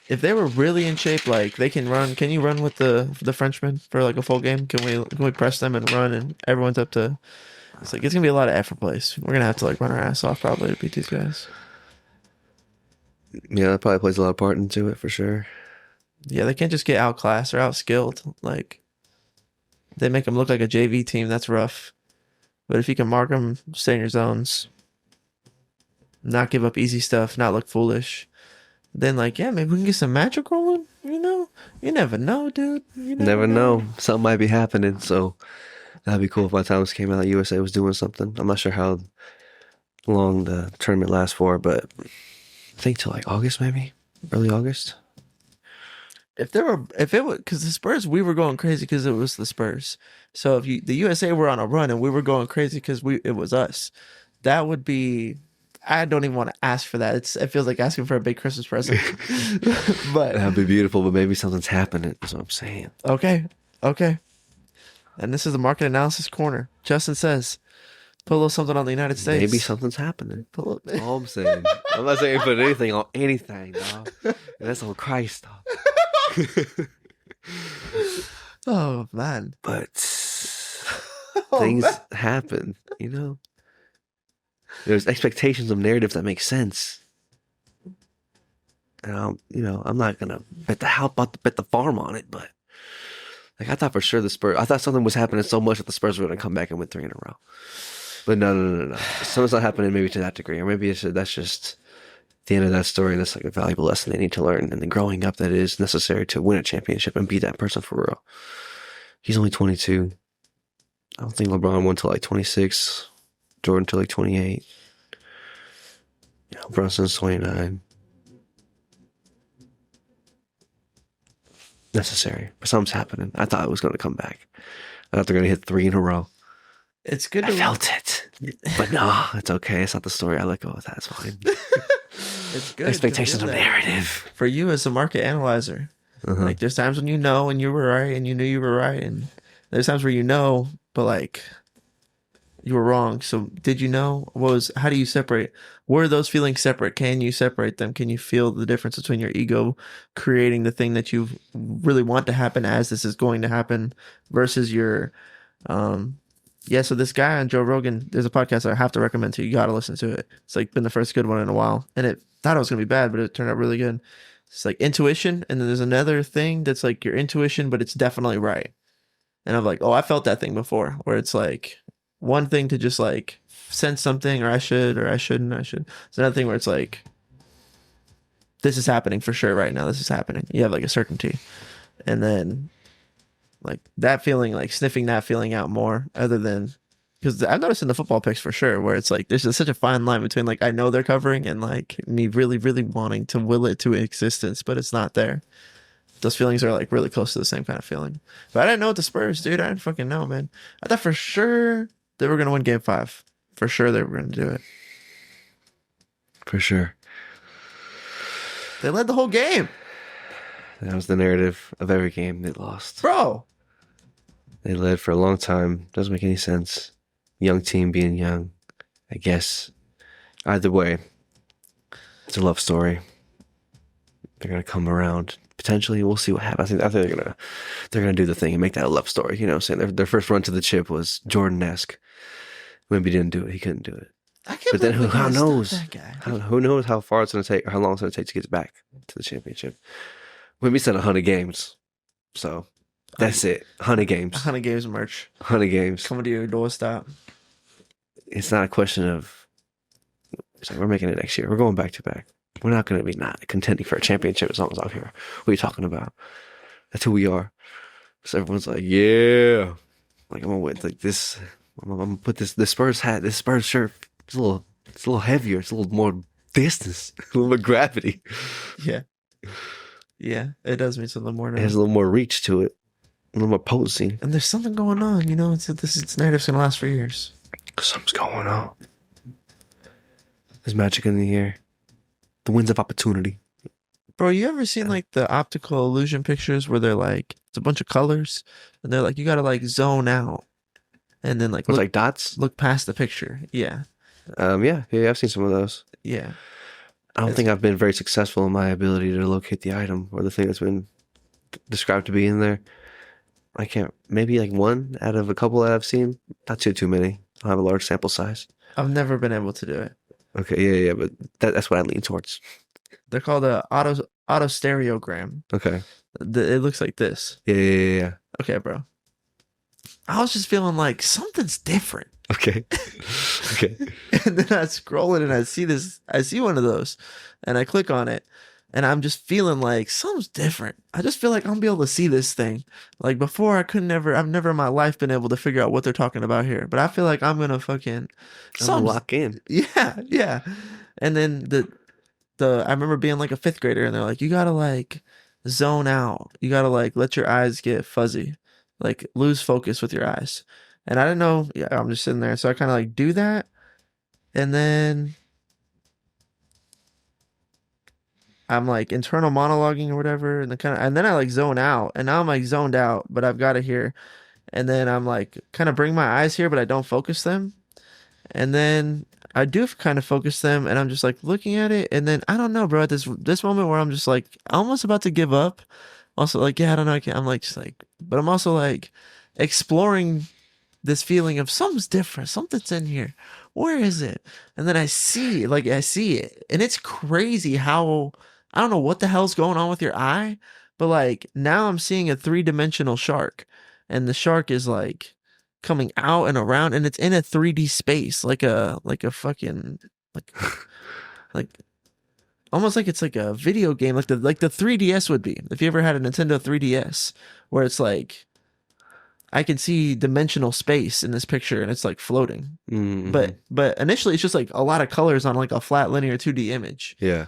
If they were really in shape, like they can run. Can you run with the Frenchmen for like a full game? Can we press them and run and everyone's up to? It's like it's gonna be a lot of effort plays. We're gonna have to like run our ass off probably to beat these guys. Yeah, that probably plays a lot of part into it for sure. Yeah, they can't just get outclassed or outskilled. Like they make them look like a JV team. That's rough. But if you can mark them, stay in your zones, not give up easy stuff, not look foolish, then like yeah, maybe we can get some magic rolling. You know, you never know, dude. You Never know. Something might be happening. So that'd be cool if by the time this came out, USA was doing something. I'm not sure how long the tournament lasts for, but I think till like August, maybe early August. If it was because the Spurs, we were going crazy because it was the Spurs. So if the USA were on a run and we were going crazy because it was us, that would be. I don't even want to ask for that. It feels like asking for a big Christmas present. But That'd be beautiful, but maybe something's happening. That's what I'm saying. okay. And this is the market analysis corner. Justin says, put a little something on the United States. Maybe something's happening. Put a All I'm saying. I'm not saying put anything on anything, dog. That's on Christ, dog. Oh man. But Oh, things man. happen, you know? There's expectations of narratives that make sense. And I'm not gonna bet the farm on it, but like I thought for sure I thought something was happening so much that the Spurs were gonna come back and win 3 in a row. But no. Something's not happening maybe to that degree, or maybe that's just the end of that story. And that's like a valuable lesson they need to learn, and the growing up that is necessary to win a championship and be that person for real. He's only 22. I don't think LeBron won till like 26. Jordan till like 28. Brunson's 29. Necessary. But something's happening. I thought it was going to come back. I thought they're going to hit 3 in a row. It's good I felt it. But no, it's okay. It's not the story. I let go of that. It's fine. It's good. Expectations of narrative. For you as a market analyzer. Uh-huh. Like there's times when you know and you were right and you knew you were right, and there's times where you know but like you were wrong. So did you know? How do you separate? Were those feelings separate? Can you separate them? Can you feel the difference between your ego creating the thing that you really want to happen as this is going to happen versus your so this guy on Joe Rogan, there's a podcast I have to recommend to you. You got to listen to it. It's like been the first good one in a while, and it thought it was gonna be bad, but it turned out really good. It's like intuition, and then there's another thing that's like your intuition, but it's definitely right. And I'm like, oh, I felt that thing before, where it's like one thing to just like sense something, or I should, or I shouldn't, I should. It's another thing where it's like, this is happening for sure right now. This is happening. You have like a certainty, and then like that feeling, like sniffing that feeling out more, other than because I've noticed in the football picks for sure, where it's like there's just such a fine line between like I know they're covering and like me really, really wanting to will it to existence, but it's not there. Those feelings are like really close to the same kind of feeling. But I didn't know what the Spurs, dude. I didn't fucking know, man. I thought for sure they were gonna win Game 5. For sure they were gonna do it. For sure. They led the whole game. That was the narrative of every game they lost. Bro. They led for a long time. Doesn't make any sense. Young team being young. I guess. Either way, it's a love story. They're gonna come around. Potentially, we'll see what happens. I think they're gonna do the thing and make that a love story. You know what I'm saying? Their first run to the chip was Jordan-esque. Wemby didn't do it. He couldn't do it. I can't But then believe who knows? that guy. Who knows how far it's gonna take or how long it's gonna take to get back to the championship. Wemby said 100 games. So that's it. 100 games. 100 games merch 100 games. coming to your doorstep. It's not a question of it's like we're making it next year. We're going back to back. We're not going to be not contending for a championship as long as I'm here. What are you talking about? That's who we are. So everyone's like, yeah. Like I'm gonna win like this. I'm gonna put this Spurs hat, this Spurs shirt it's a little heavier. It's a little more distance, a little more gravity. Yeah. Yeah. It does mean something more It now. has a little more reach to it, a little more potency. And there's something going on, you know. This narrative's gonna last for years. Something's going on. There's magic in the air. The winds of opportunity. Bro, you ever seen like the optical illusion pictures where they're like it's a bunch of colors and they're like you gotta like zone out and then like It's like dots. look past the picture. Yeah. Yeah, I've seen some of those. Yeah. I don't think I've been very successful in my ability to locate the item or the thing that's been described to be in there. I can't. Maybe like one out of a couple that I've seen. Not too many. I have a large sample size. I've never been able to do it. Okay, yeah, but that's what I lean towards. They're called a autostereogram. Okay. It looks like this. Yeah. Okay, bro. I was just feeling like something's different. Okay. Okay. And then I scroll it and I see one of those and I click on it and I'm just feeling like something's different. I just feel like I'm gonna be able to see this thing. Like before I've never in my life been able to figure out what they're talking about here. But I feel like I'm gonna fucking Lock in. Yeah. And then I remember being like a fifth grader and they're like, you gotta like zone out. You gotta like let your eyes get fuzzy. Like lose focus with your eyes. And I didn't know, yeah, I'm just sitting there. So I kind of like do that. And then I'm like internal monologuing or whatever. And then I like zone out. And now I'm like zoned out, but I've got it here. And then I'm like kind of bring my eyes here, but I don't focus them. And then I do kind of focus them and I'm just like looking at it. And then I don't know, bro, at this moment where I'm just like almost about to give up. Also like, yeah, I don't know. I'm like, just like, but I'm also like exploring this feeling of something's different, something's in here. Where is it? And then I see it. And it's crazy how I don't know what the hell's going on with your eye, but like now I'm seeing a 3-dimensional shark. And the shark is like coming out and around and it's in a 3D space, like a fucking like almost like it's like a video game, like the 3DS would be. If you ever had a Nintendo 3DS, where it's like I can see dimensional space in this picture and it's like floating. Mm-hmm. But initially it's just like a lot of colors on like a flat linear 2D image. Yeah.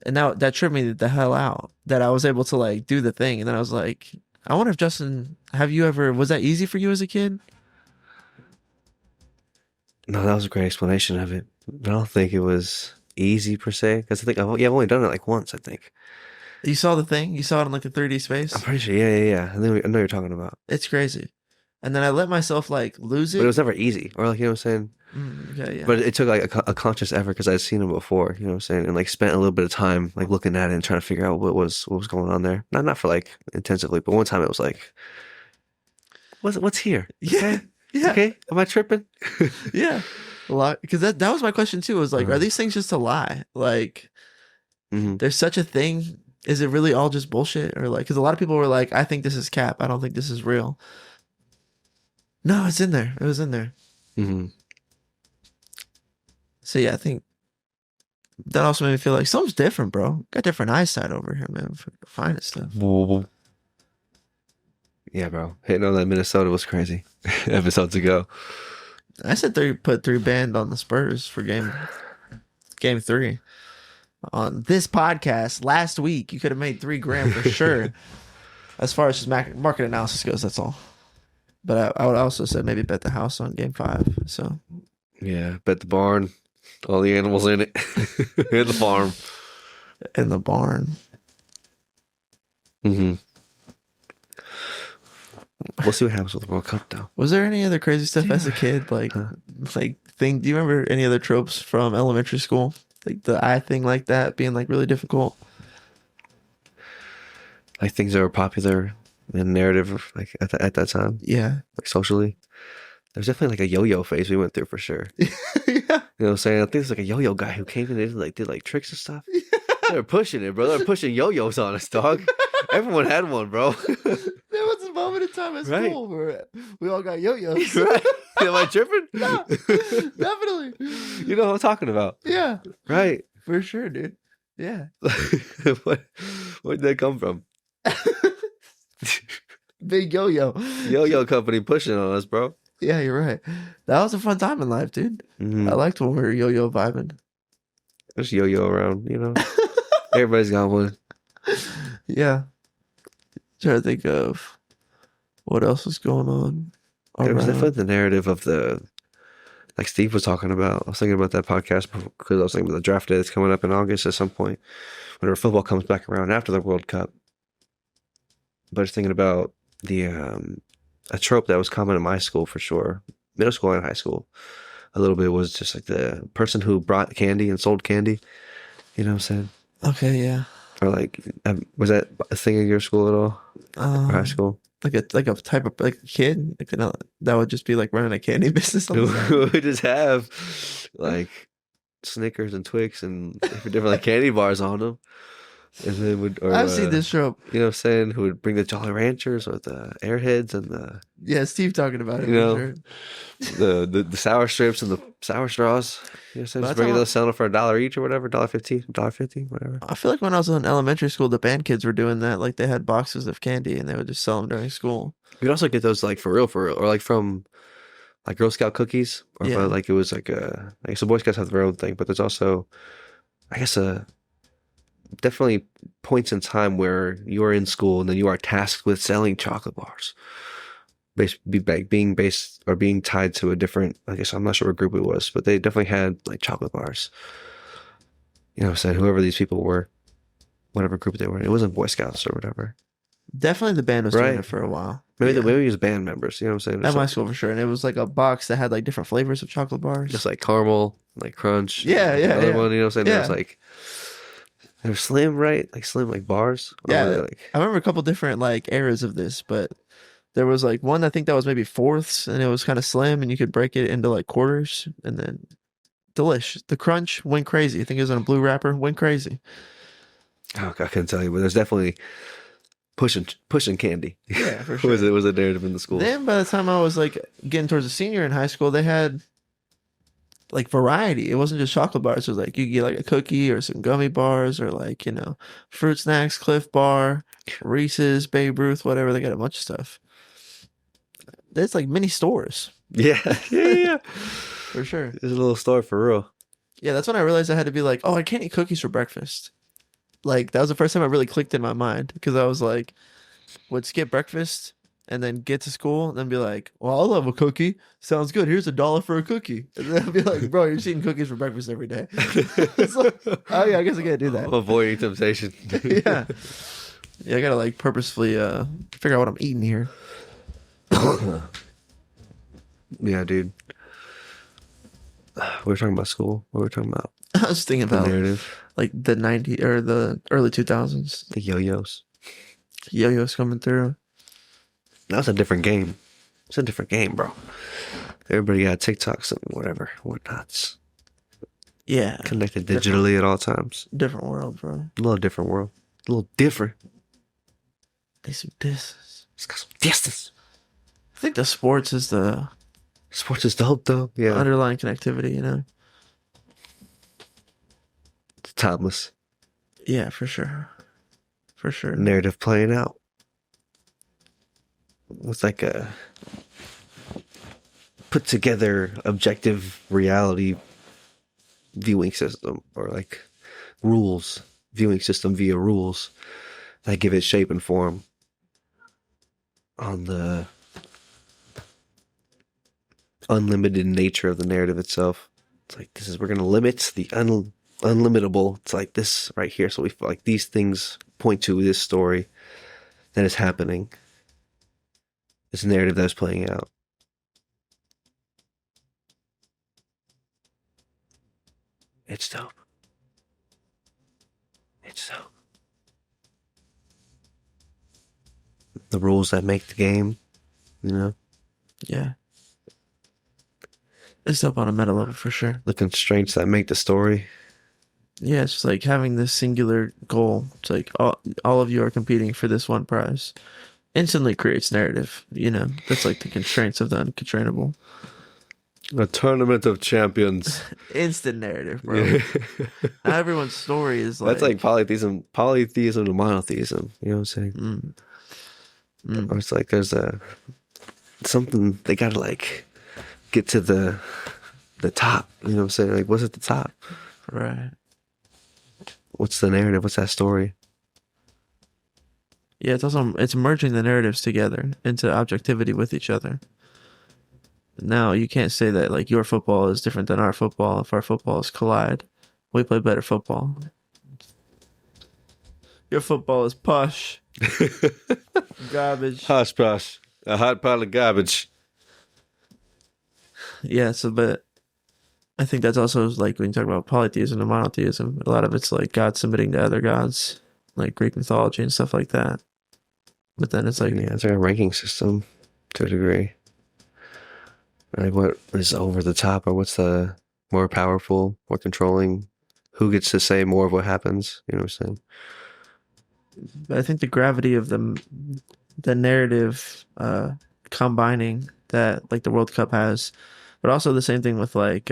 And now that tripped me the hell out that I was able to like do the thing. And then I was like, I wonder if Justin, was that easy for you as a kid? No, that was a great explanation of it. I don't think it was easy per se because I think I've only done it like once. I think. You saw the thing? You saw it in like a 3D space? I'm pretty sure. Yeah. I know what you're talking about. It's crazy. And then I let myself like lose it. But it was never easy, or like you know what I'm saying. Yeah. But it took like a conscious effort because I'd seen him before. You know what I'm saying, and like spent a little bit of time like looking at it and trying to figure out what was going on there. Not for like intensively, but one time it was like, what's here? Yeah. Yeah. Okay. Am I tripping? Yeah. A lot, because that was my question too. Was like, are these things just a lie? Like, there's such a thing. Is it really all just bullshit? Or like, because a lot of people were like, I think this is cap. I don't think this is real. No, it's in there. It was in there. Mm-hmm. So yeah, I think that also made me feel like something's different, bro. Got different eyesight over here, man. Fine stuff. Yeah, bro. Hitting on that Minnesota was crazy. Episodes ago. I said put 3 band on the Spurs for game 3. On this podcast last week, you could have made $3 grand for sure. As far as just market analysis goes, that's all. But I would also say maybe bet the house on game 5. So yeah, bet the barn, all the animals in it, in the farm, in the barn. Mm-hmm. We'll see what happens with the World Cup, though. Was there any other crazy stuff as a kid? Like thing? Do you remember any other tropes from elementary school? Like the eye thing, like that being like really difficult. Like things that were popular in narrative, like at that time. Yeah, like socially. There's definitely like a yo-yo phase we went through for sure. Yeah, you know what I'm saying? I think there's like a yo-yo guy who came in and did like tricks and stuff. Yeah. They were pushing it, bro. They were pushing yo-yos on us, dog. Everyone had one, bro. There was a moment in time at school where we all got yo-yos. Right? Am I tripping? No, definitely. You know what I'm talking about? Yeah. Right. For sure, dude. Yeah. Where'd that come from? Big yo-yo. Yo-yo company pushing on us, bro. Yeah, you're right. That was a fun time in life, dude. I liked when we were yo-yo vibing. Just yo-yo around, Everybody's got one. Yeah. Trying to think of what else was going on There was definitely around. the narrative of like Steve was talking about. I was thinking about that podcast because I was thinking about the draft day that's coming up in August at some point, whenever football comes back around after the World Cup. But I was thinking about the a trope that was common in my school for sure, middle school and high school. A little bit was just like the person who brought candy and sold candy. You know what I'm saying? Okay, yeah. Or like, was that a thing in your school at all? Or high school? Like a type of like kid, like that would just be like running a candy business. Who would just have like Snickers and Twix and different like candy bars on them, and then I've seen this trope. You know what I'm saying? Who would bring the Jolly Ranchers or the Airheads and Yeah, Steve talking about it you know, for sure. the sour strips and the sour straws. You know what I'm saying? Just bringing those, selling them for $1 each or whatever, $1.50, whatever. I feel like when I was in elementary school, the band kids were doing that. Like they had boxes of candy and they would just sell them during school. You'd also get those like for real, or like from like Girl Scout cookies, or Yeah. like it was like I guess the Boy Scouts have their own thing, but there's also, I guess, definitely points in time where you are in school and then you are tasked with selling chocolate bars, being based or being tied to a different. I guess I'm not sure what group it was, but they definitely had like chocolate bars. You know what I'm saying? Whoever these people were, whatever group they were in, it wasn't Boy Scouts or whatever. Definitely the band was doing it for a while. Maybe maybe it was band members. You know what I'm saying? At my school for sure, and it was like a box that had like different flavors of chocolate bars, just like caramel, like crunch. Yeah. Another one, you know what I'm saying? Yeah. There was like they're slim, right? Like slim, like bars. Yeah, like, I remember a couple different like eras of this, but there was like one I think that was maybe fourths, and it was kind of slim, and you could break it into like quarters, and then delish. The crunch went crazy. I think it was in a blue wrapper. Went crazy. oh, I couldn't tell you, but there's definitely pushing candy. Yeah, for sure. was a narrative in the school. Then by the time I was like getting towards a senior in high school, they had like variety. It wasn't just chocolate bars. It was like you get like a cookie or some gummy bars or like, fruit snacks, Cliff Bar, Reese's, Babe Ruth, whatever. They got a bunch of stuff. There's like mini stores. Yeah. For sure. There's a little store for real. Yeah, that's when I realized I had to be like, oh, I can't eat cookies for breakfast. Like that was the first time it really clicked in my mind because I was like, would skip breakfast and then get to school and then be like, well, I'll have a cookie. Sounds good. Here's $1 for a cookie. And then I'd be like, bro, you're eating cookies for breakfast every day. Like, oh yeah, I guess I can't do that. Avoiding temptation. Yeah. Yeah, I gotta like purposefully figure out what I'm eating here. Yeah, dude. We were talking about school. What were we talking about? I was thinking The about narrative. like the 90s or the early 2000s. The yo-yos. Yo-yos coming through. That was a different game. It's a different game, bro. Everybody got TikToks and whatnots. Yeah. Connected digitally at all times. Different world, bro. A little different world. A little different. They some distance. It's got some distance. I think the sports is the Sports is dope, though. Yeah. underlying connectivity, It's timeless. Yeah, for sure. For sure. Narrative playing out. With like a put together objective reality viewing system or like rules, viewing system via rules that give it shape and form on the unlimited nature of the narrative itself. It's like we're gonna limit the unlimitable. It's like this right here. So we feel like these things point to this story that is happening. This narrative that's playing out. It's dope. It's dope. The rules that make the game, Yeah. It's up on a meta level for sure. the constraints that make the story. Yeah, it's just like having this singular goal. It's like all of you are competing for this one prize. Instantly creates narrative, That's like the constraints of the unconstrainable. A tournament of champions. Instant narrative, bro. Everyone's story is like... That's like polytheism to monotheism. You know what I'm saying? Or it's like there's something they gotta like get to the top. You know what I'm saying? Like, what's at the top? Right. What's the narrative? What's that story? Yeah, it's merging the narratives together into objectivity with each other. Now you can't say that like your football is different than our football if our footballs collide. We play better football. Your football is push. Garbage. Hush push. A hot pile of garbage. Yeah, but I think that's also like when you talk about polytheism and monotheism, a lot of it's like God submitting to other gods, like Greek mythology and stuff like that. But then it's like, Yeah, it's like a ranking system to a degree. Like, what is over the top, or what's the more powerful, more controlling? Who gets to say more of what happens? You know what I'm saying? but I think the gravity of the narrative combining that like the World Cup has, but also the same thing with like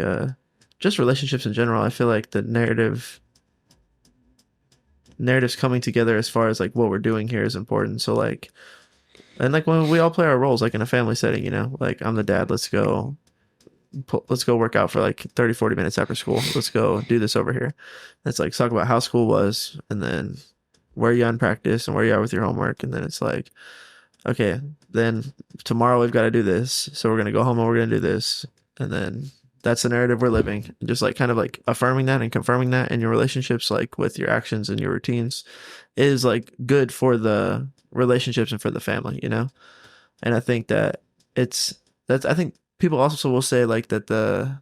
just relationships in general. I feel like the narratives coming together as far as like what we're doing here is important. So like, and like when we all play our roles, like in a family setting, you know, like I'm the dad, let's go work out for like 30-40 minutes after school. Let's go do this over here. It's like talk about how school was, and then where you on practice and where you are with your homework. And then it's like, okay, then tomorrow we've got to do this. So we're going to go home and we're going to do this. And then that's the narrative we're living. Just like kind of like affirming that and confirming that in your relationships, like with your actions and your routines, is like good for the relationships and for the family, you know? And I think that I think people also will say like that the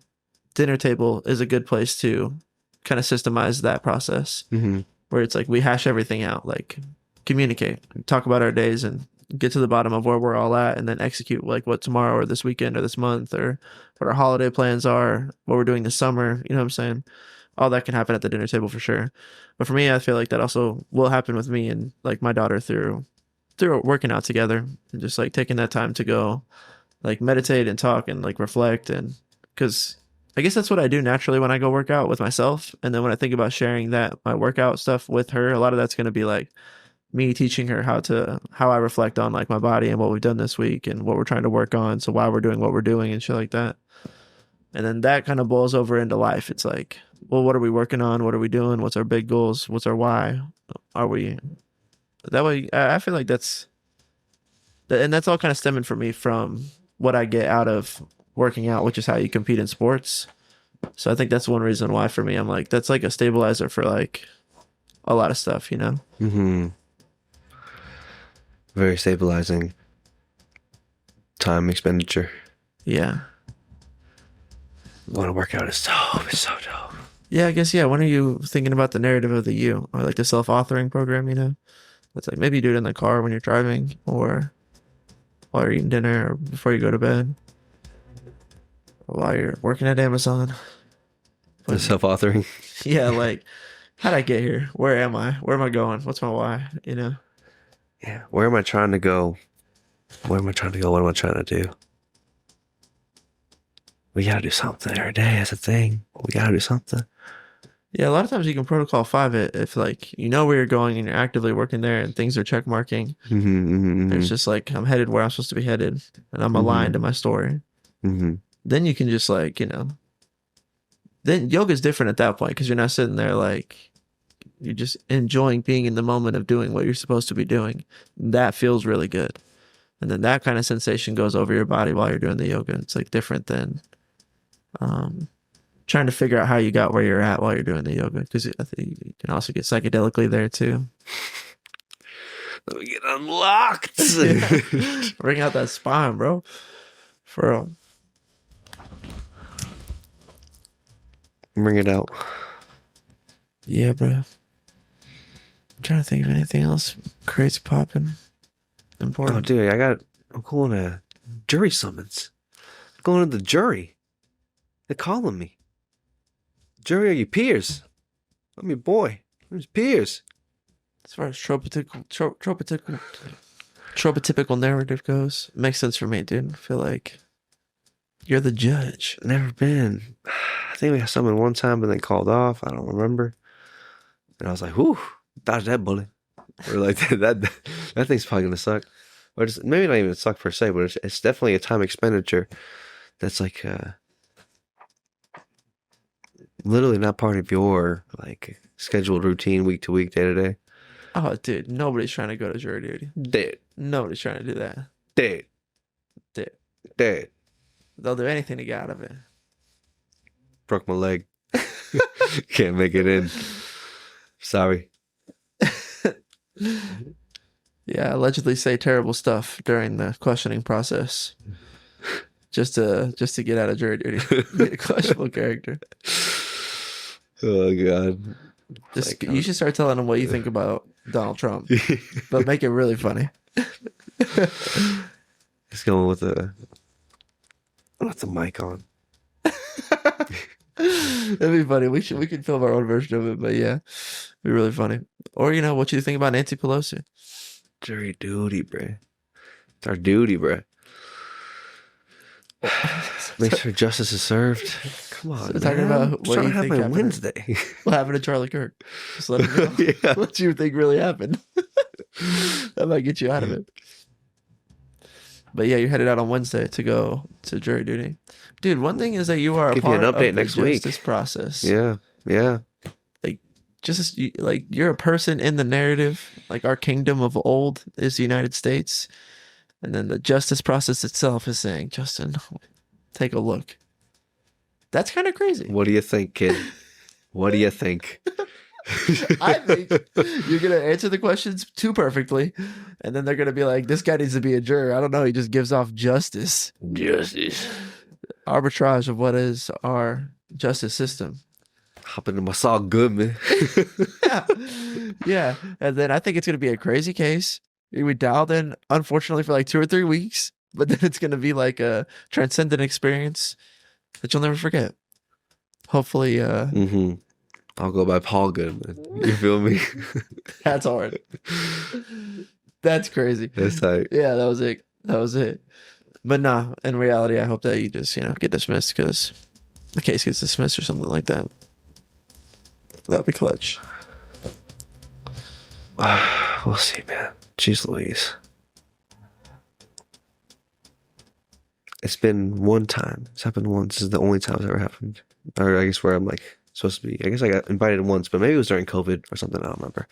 dinner table is a good place to kind of systemize that process, where it's like we hash everything out, like communicate, talk about our days and get to the bottom of where we're all at, and then execute like what tomorrow or this weekend or this month or what our holiday plans are, what we're doing this summer. You know what I'm saying? All that can happen at the dinner table for sure. But for me, I feel like that also will happen with me and like my daughter through working out together and just like taking that time to go like meditate and talk and like reflect. And because I guess that's what I do naturally when I go work out with myself. And then when I think about sharing my workout stuff with her, a lot of that's going to be like me teaching her how I reflect on like my body and what we've done this week and what we're trying to work on. So why we're doing what we're doing and shit like that. And then that kind of boils over into life. It's like, well, what are we working on? What are we doing? What's our big goals? What's our why? Are we that way? I feel like that's all kind of stemming for me from what I get out of working out, which is how you compete in sports. So I think that's one reason why for me, I'm like, that's like a stabilizer for like a lot of stuff, you know? Mm-hmm. Very stabilizing time expenditure. Yeah. Want to work out is dope. It's so dope. Yeah, I guess, yeah. When are you thinking about the narrative of the you or like the self-authoring program, you know? It's like maybe you do it in the car when you're driving or while you're eating dinner or before you go to bed or while you're working at Amazon. The self-authoring. Yeah, like, how'd I get here? Where am I? Where am I going? What's my why? You know? Yeah. Where am I trying to go? Where am I trying to go? What am I trying to do? We gotta do something every day. That's a thing. We gotta do something. Yeah, a lot of times you can protocol 5 it if like you know where you're going and you're actively working there and things are check marking. It's just like I'm headed where I'm supposed to be headed and I'm aligned in my story. Then you can just like, you know, then yoga's different at that point because you're not sitting there like you're just enjoying being in the moment of doing what you're supposed to be doing. That feels really good. And then that kind of sensation goes over your body while you're doing the yoga. It's like different than trying to figure out how you got where you're at while you're doing the yoga, because I think you can also get psychedelically there too. Let me get unlocked. Bring out that spine, bro. For real. Bring it out. Yeah, bro. I'm trying to think of anything else crazy popping. Important. Oh, dude, I'm going to jury summons. I'm going to the jury. They're calling me. Jury, are you peers? I'm your boy. Who's peers? As far as tropotypical narrative goes, it makes sense for me, dude. I feel like you're the judge. Never been. I think we got someone one time, but then called off. I don't remember. And I was like, whew, dodge that bullet. Or like that thing's probably gonna suck. Or just maybe not even suck per se, but it's definitely a time expenditure that's like literally not part of your like scheduled routine week to week, day to day. Oh, dude, nobody's trying to go to jury duty. Dead, Nobody's trying to do that. dead, Dude, dead. they'll do anything to get out of it. Broke my leg. Can't make it in. Sorry. Yeah, allegedly say terrible stuff during the questioning process, just to get out of jury duty. Be a questionable character. Oh God. Just Like, you should start telling them what you think about Donald Trump, but make it really funny. Just going with the mic on. That'd be funny. We could film our own version of it, but yeah, it'd be really funny. Or what you think about Nancy Pelosi? Jury duty, bruh. It's our duty, bruh. Make sure justice is served. Come on, So talking man. about what I'm you trying to think have my happened. Wednesday. What happened to Charlie Kirk? Just let him know Yeah. what you think really happened. That might get you out of it. But yeah, you're headed out on Wednesday to go to jury duty. Dude, one thing is that you are a Give you part an update of the next week. justice process. Yeah, yeah. Just like you're a person in the narrative. Like our kingdom of old is the United States. And then the justice process itself is saying, Justin, take a look. That's kind of crazy. What do you think, kid? What do you think? I think you're going to answer the questions too perfectly. And then they're going to be like, this guy needs to be a juror. I don't know. He just gives off justice. Justice. Arbitrage of what is our justice system. Hop into my Saul Goodman. Yeah. Yeah. And then I think it's going to be a crazy case. We dialed in, unfortunately, for like 2 or 3 weeks. But then it's going to be like a transcendent experience that you'll never forget. Hopefully, Mm-hmm. I'll go by Paul Goodman. You feel me? that's hard. That's crazy. That's tight. Yeah, that was it. That was it. But nah, in reality, I hope that you just, get dismissed because the case gets dismissed or something like that. That'd be clutch. We'll see, man. Jeez Louise. It's been one time. It's happened once. This is the only time it's ever happened. Or I guess where I'm like supposed to be. I guess I got invited once, but maybe it was during COVID or something. I don't remember.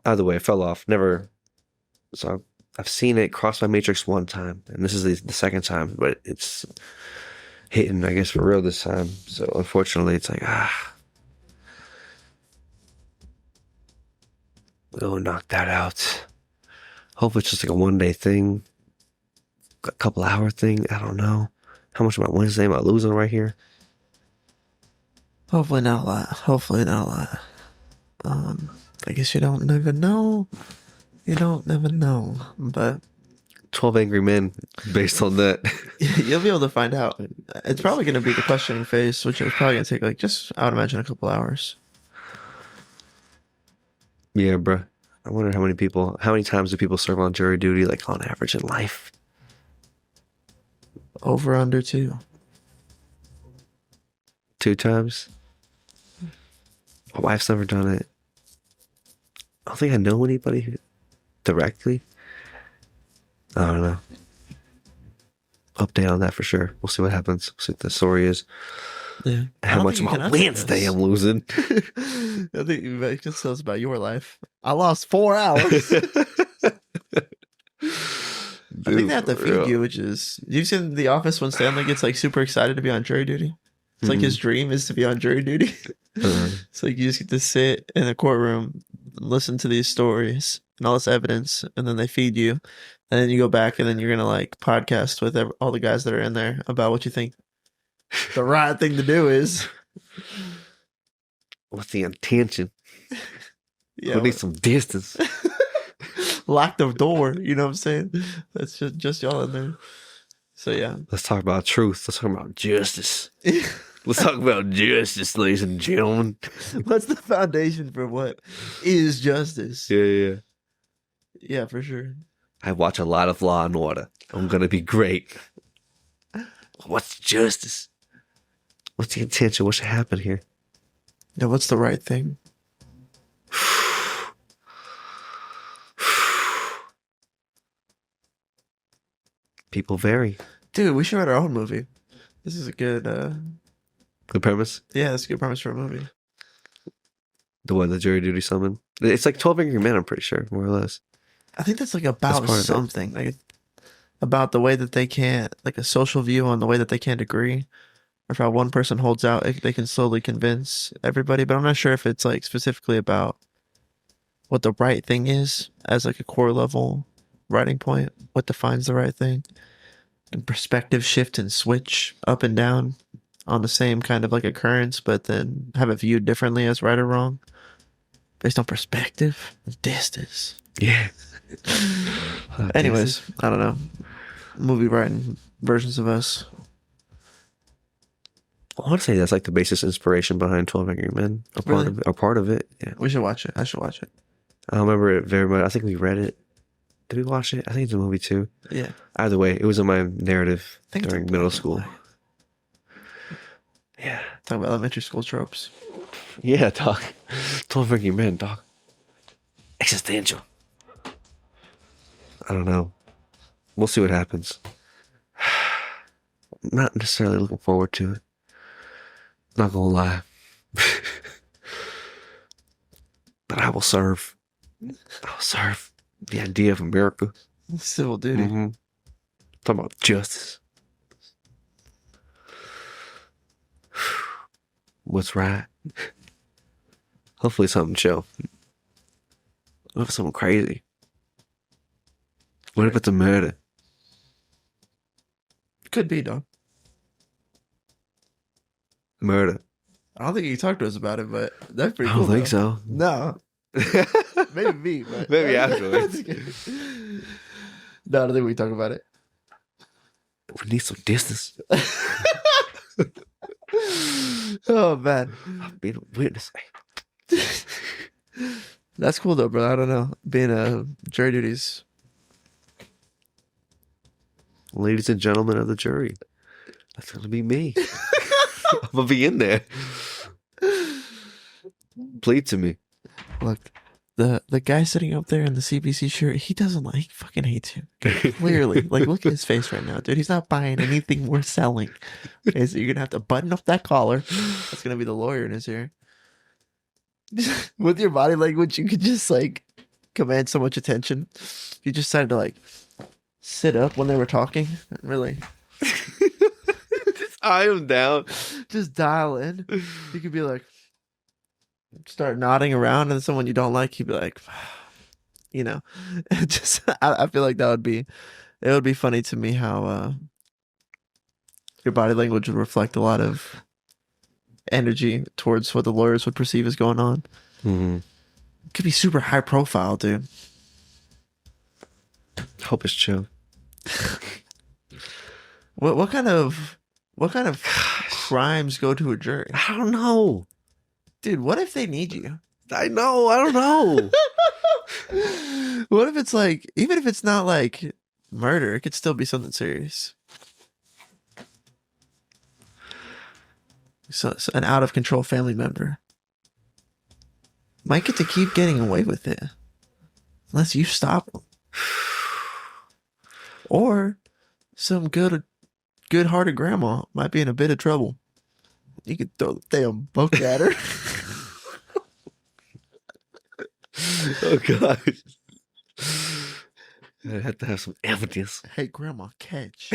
Either way, I fell off. Never. So I've seen it cross my matrix one time, and this is the second time, but it's hitting, I guess, for real this time. So unfortunately, it's like, go knock that out. Hopefully it's just like a one-day thing, a couple-hour thing. I don't know. How much of my Wednesday am I losing right here? Hopefully not a lot. Hopefully not a lot. I guess you don't never know. You don't never know. But 12 Angry Men based on that. you'll be able to find out. It's probably going to be the questioning phase, which is probably going to take I would imagine a couple hours. Yeah, bruh. I wonder how many times do people serve on jury duty, like on average in life? Over under 2. 2 times? My wife's never done it. I don't think I know anybody directly. I don't know. Update on that for sure. We'll see what happens. We'll see what the story is. Yeah. How much of my Wednesday I'm losing. I think you make us tell us about your life. I lost 4 hours. I think they have to feed you, which is you've seen The Office when Stanley gets like super excited to be on jury duty. It's like his dream is to be on jury duty. It's like you just get to sit in a courtroom, listen to these stories and all this evidence, and then they feed you, and then you go back, and then you're gonna like podcast with all the guys that are in there about what you think the right thing to do is. What's the intention? Yeah, We need some distance. lock the door. You know what I'm saying? That's just y'all in there. So yeah, Let's talk about truth. Let's talk about justice. Let's talk about justice, ladies and gentlemen. what's the foundation for what is justice? Yeah. Yeah, for sure. I watch a lot of Law and Order. I'm gonna be great. What's justice? What's the intention? What should happen here? Yeah, what's the right thing? People vary. Dude, we should write our own movie. This is a good, The premise, yeah, that's a good premise for a movie. the one, the jury duty summon. It's like 12 Angry Men, I'm pretty sure, more or less. I think that's like That's about part of it. something, like about the way that they can't, like a social view on the way that they can't agree, or if how one person holds out, they can slowly convince everybody. But I'm not sure if it's like specifically about what the right thing is as like a core level writing point, what defines the right thing, and perspective shift and switch up and down on the same kind of like occurrence, but then have it viewed differently as right or wrong based on perspective and distance. Yeah. Anyways, I don't know. Movie writing versions of us. I want to say that's like the basis inspiration behind 12 Angry Men. Really? A part of it. Yeah. We should watch it. I should watch it. I remember it very much. I think we read it. Did we watch it? I think it's a movie too. Yeah. Either way, it was in my narrative I think it's during a middle black and school. white. Yeah. Talk about elementary school tropes. Yeah, dog. 12 Angry Men, dog. Existential. I don't know. We'll see what happens. Not necessarily looking forward to it. Not gonna lie. But I will serve. I'll serve the idea of America. Civil duty. Mm-hmm. Talking about justice. What's right? Hopefully something chill. What if something crazy? What if it's a murder? Could be, dog. Murder. I don't think you talked to us about it, but that's I pretty don't cool. think though. so. No. Maybe me, but Maybe afterwards. No, I don't think we talk about it. We need some distance. Oh man. I've been a witness. That's cool though, bro. I don't know. Being a jury duties. Ladies and gentlemen of the jury, that's gonna be me. I'm gonna be in there. Plead to me. Look, the guy sitting up there in the CBC shirt, he fucking hates you. Clearly. Like, look at his face right now, dude. He's not buying anything worth selling. Okay, so you're gonna have to button up that collar. That's gonna be the lawyer in his ear. With your body language, you could just like command so much attention. You just decided to like sit up when they were talking. Really. Just eye him down. Just dial in. You could be like, start nodding around, and then someone you don't like, you'd be like, you know, just I feel like it would be funny to me how your body language would reflect a lot of energy towards what the lawyers would perceive as going on. Mm-hmm. It could be super high profile, dude. Hope it's chill. What kind of crimes go to a jury? I don't know. Dude, what if they need you? I know. I don't know. What if it's like, even if it's not like murder, it could still be something serious. So an out of control family member might get to keep getting away with it unless you stop them. Or some good-hearted grandma might be in a bit of trouble. You could throw the damn book at her. Oh God. I have to have some evidence. Hey, grandma, catch.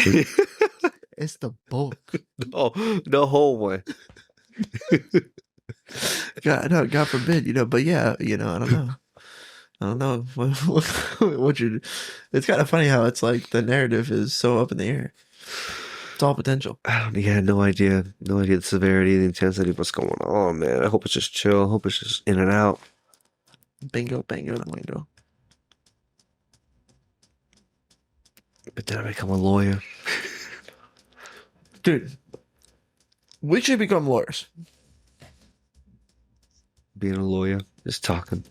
It's the book. No, the whole one. God forbid, but yeah, I don't know. I don't know what you. It's kind of funny how it's like the narrative is so up in the air. It's all potential. Yeah, no idea the severity, the intensity of what's going on, man. I hope it's just chill. I hope it's just in and out. Bingo, bango, boingo. But then I become a lawyer. Dude, we should become lawyers. Being a lawyer, just talking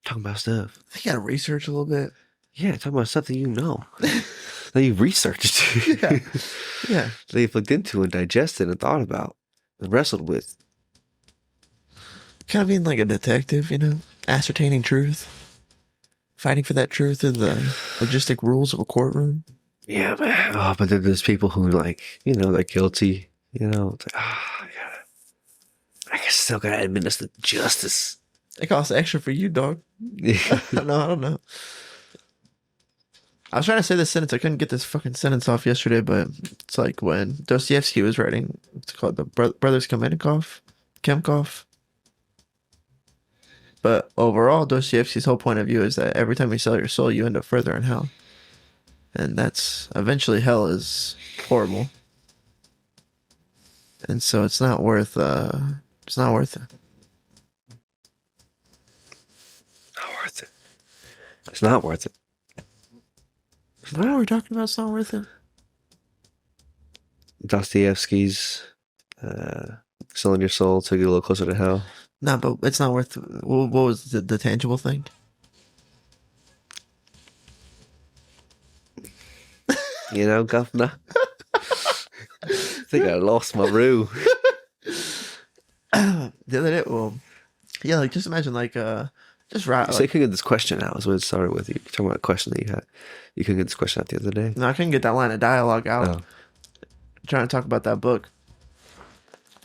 about stuff. You gotta research a little bit. Yeah, talking about stuff that you know, that you researched, Yeah. that you've looked into and digested and thought about and wrestled with. Kind of being like a detective, ascertaining truth, fighting for that truth in the logistic rules of a courtroom. Yeah, man. Oh, but there's people who like, they're guilty. It's like, I guess still gotta administer justice. It costs extra for you, dog. I don't know. I was trying to say this sentence. I couldn't get this fucking sentence off yesterday, but it's like when Dostoevsky was writing, it's called the Brothers Kemkov. But overall, Dostoevsky's whole point of view is that every time you sell your soul, you end up further in hell. And that's eventually hell is horrible. And so it's not worth it. Not worth it. It's not worth it. What are we talking about? It's not worth it. Dostoevsky's selling your soul to get a little closer to hell. No, but it's not worth it. What was the tangible thing? Governor. I think I lost my roo. The other day, well, yeah, like just imagine just right. So you couldn't get this question out. Is what it started with. You talking about a question that you had. You couldn't get this question out the other day. No, I couldn't get that line of dialogue out. Oh. Trying to talk about that book.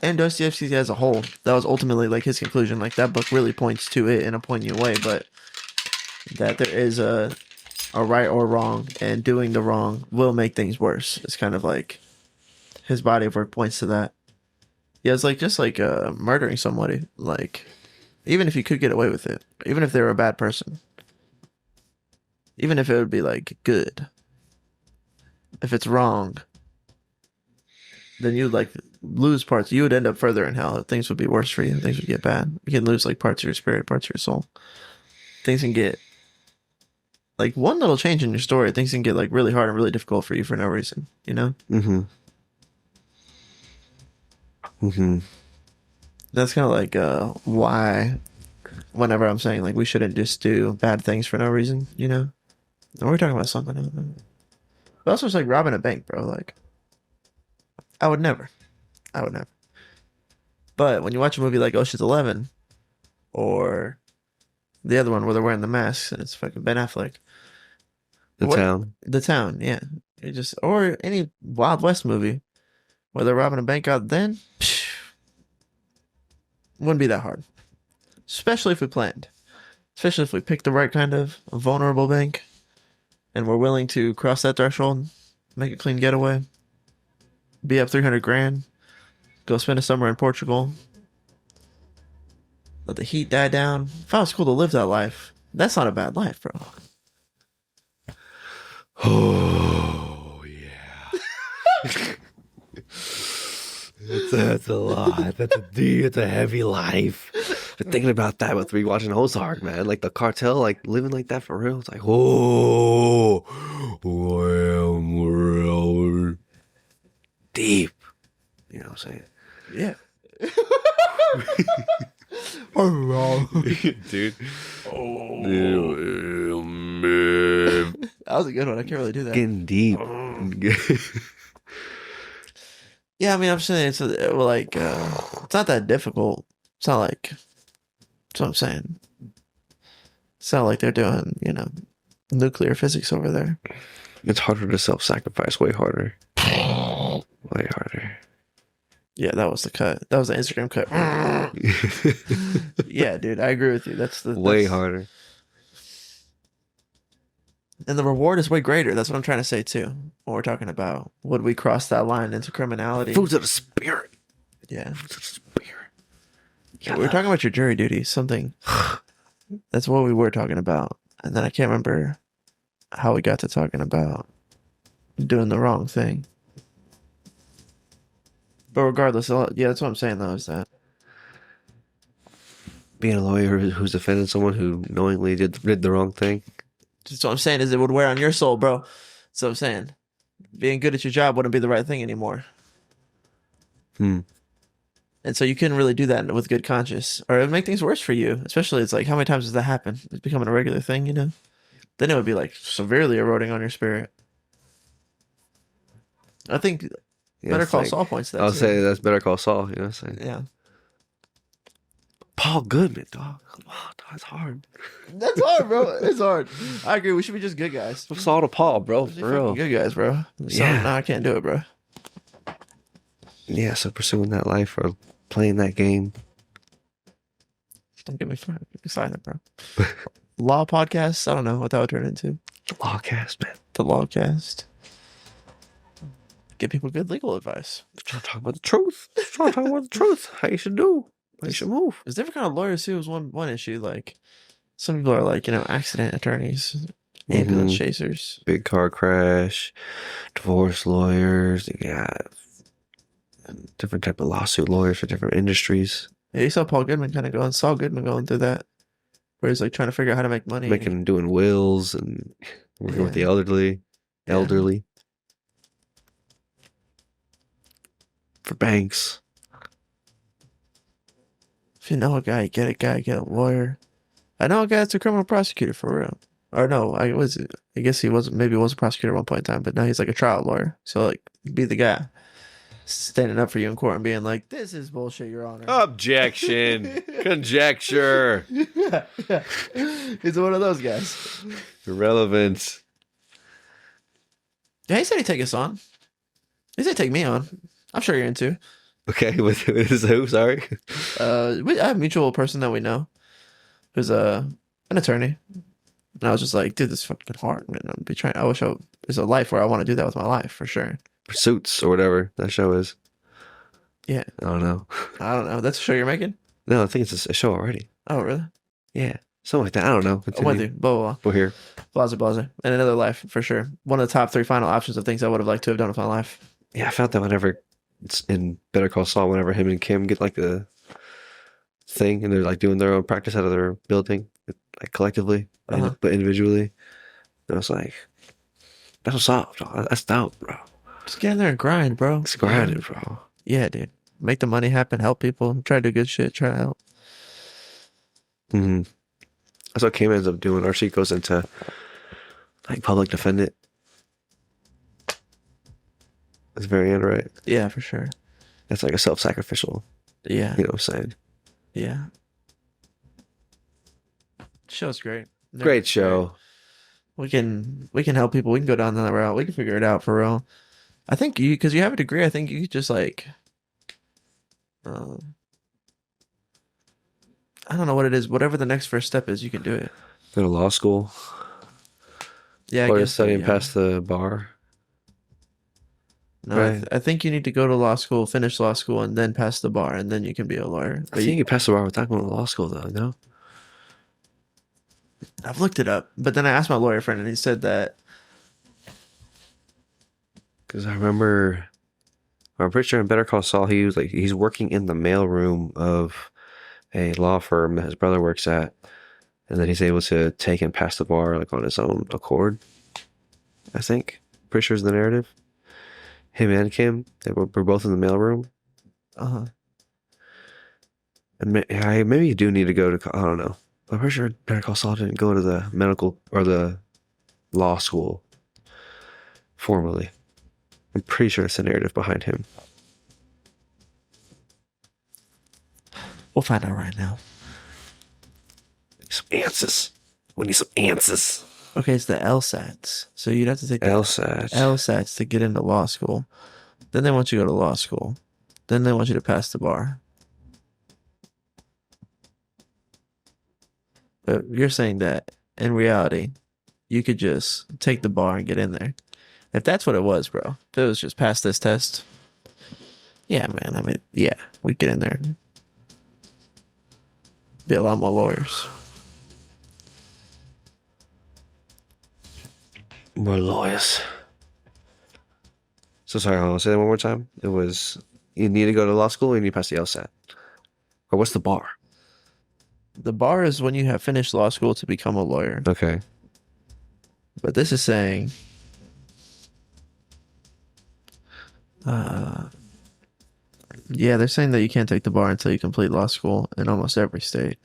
And Dostoevsky as a whole, that was ultimately like his conclusion. Like that book really points to it in a poignant way, but that there is a right or wrong, and doing the wrong will make things worse. It's kind of like his body of work points to that. Yeah, it's like just like murdering somebody. Like even if you could get away with it, even if they were a bad person, even if it would be like good, if it's wrong, then you'd like lose parts. You would end up further in hell. Things would be worse for you. Things would get bad. You can lose like parts of your spirit, parts of your soul. Things can get like one little change in your story. Things can get like really hard and really difficult for you for no reason. Mm-hmm. Mm-hmm. That's kind of like why whenever I'm saying like we shouldn't just do bad things for no reason, And we're talking about something. But also it's like robbing a bank, bro. Like I would never. But when you watch a movie like Ocean's 11 or the other one where they're wearing the masks and it's fucking Ben Affleck. The Town, yeah. It just or any Wild West movie where they're robbing a bank out then wouldn't be that hard. Especially if we planned. Especially if we picked the right kind of vulnerable bank and we're willing to cross that threshold, make a clean getaway, be up 300 grand, go spend a summer in Portugal, let the heat die down. If I was cool to live that life, that's not a bad life, bro. Oh, yeah. That's a lot. It's a heavy life. Been thinking about that with rewatching Ozark, man. Like the cartel, like living like that for real. It's like, oh, well, deep. You know what I'm saying? Yeah. Dude. Oh, man. that was a good one. I can't really do that. Getting deep. Yeah, I mean, I'm saying it's not that difficult. It's not like, that's what I'm saying. It's not like they're doing, nuclear physics over there. It's harder to self-sacrifice. Way harder. Way harder. Yeah, that was the cut. That was the Instagram cut. Yeah, dude, I agree with you. That's way harder. And the reward is way greater. That's what I'm trying to say too. When we're talking about would we cross that line into criminality? Foods of the spirit. Yeah. Foods of the spirit. Yeah, we were talking about your jury duty. Something. That's what we were talking about. And then I can't remember how we got to talking about doing the wrong thing. But regardless, yeah, that's what I'm saying though, is that being a lawyer who's defending someone who knowingly did the wrong thing. That's what I'm saying is it would wear on your soul, bro. That's what I'm saying. Being good at your job wouldn't be the right thing anymore. And so you couldn't really do that with good conscience. Or it would make things worse for you. Especially it's like, how many times does that happen? It's becoming a regular thing, Then it would be like severely eroding on your spirit. I think Better Call Saul points to that. I'll say that's Better Call Saul, you know what I'm saying? Yeah. Paul Goodman, dog. Come on, dog. It's hard. That's hard, bro. It's hard. I agree. We should be just good guys. What's all to Paul, bro? Just be For fucking real. good guys, bro. So, Yeah. nah, I can't do it, bro. Yeah, so pursuing that life or playing that game. Don't get me excited, bro. Law podcasts. I don't know what that would turn into. Lawcast, man. The Lawcast. Give people good legal advice. Trying to talk about the truth. Trying to talk about the truth. How you should do. How you should move. There's different kind of lawyers too. Is one issue. Like some people are like accident attorneys, ambulance chasers. Big car crash, divorce lawyers. They got different type of lawsuit lawyers for different industries. Yeah, you saw Paul Goodman Saul Goodman going through that, where he's like trying to figure out how to make money. Doing wills and working with the elderly. For banks. If you know a guy, get a lawyer. I know a guy that's a criminal prosecutor for real. Or no, I guess he was maybe was a prosecutor at one point in time, but now he's like a trial lawyer. So like be the guy standing up for you in court and being like, "This is bullshit, Your Honor." Objection. Conjecture. Yeah. He's one of those guys. Irrelevant. Yeah, he said he'd take us on. He said take me on. I'm sure you're into. Okay, with who? Sorry. I have a mutual person that we know who's an attorney. And I was just like, dude, this is fucking hard, man. There's a life where I want to do that with my life for sure. Pursuits or whatever that show is. Yeah. I don't know. That's a show you're making? No, I think it's a show already. Oh, really? Yeah. Something like that. I don't know. I'm with you. Blah, blah, blah. We're here. Blaze. And another life, for sure. One of the top 3 final options of things I would have liked to have done with my life. Yeah, I felt that whenever it's in Better Call Saul, whenever him and Kim get like the thing and they're like doing their own practice out of their building, like collectively, but individually. I was like, that's what's up, dog. That's dope, bro. Just get in there and grind, bro. It's grinding, bro. Yeah, dude. Make the money happen, help people, try to do good shit, try to help. Mm-hmm. That's what Kim ends up doing. Or she goes into like public defendant. That's very end, right? Yeah, for sure. That's like a self-sacrificial. Yeah. You know what I'm saying? Yeah. Show's great. Great show. We can help people. We can go down that route. We can figure it out for real. I think because you have a degree, I think you could just like, I don't know what it is. Whatever the next first step is, you can do it. Go to law school. Yeah, Or study and pass the bar. No, right. I think you need to go to law school, finish law school, and then pass the bar, and then you can be a lawyer. I think you can pass the bar without going to law school, though, no? I've looked it up, but then I asked my lawyer friend, and he said that. Because I remember, I'm pretty sure in Better Call Saul, he's working in the mailroom of a law firm that his brother works at, and then he's able to take and pass the bar like on his own accord. I think, pretty sure is the narrative. Him and Kim, they were both in the mailroom. And maybe you do need to go to, I don't know. I'm pretty sure Better Call Saul didn't go to the medical or the law school formally. I'm pretty sure it's the narrative behind him. We'll find out right now. Some answers. We need some answers. Okay, it's the LSATs. So you'd have to take the LSATs to get into law school. Then they want you to go to law school. Then they want you to pass the bar. But you're saying that in reality, you could just take the bar and get in there. If that's what it was, bro. If it was just pass this test. Yeah, man. I mean, yeah, we'd get in there. Be a lot more lawyers. More lawyers. So sorry, hold on. Say that one more time. It was, you need to go to law school or you need to pass the LSAT? Or what's the bar? The bar is when you have finished law school to become a lawyer. Okay. But this is saying... yeah, they're saying that you can't take the bar until you complete law school in almost every state.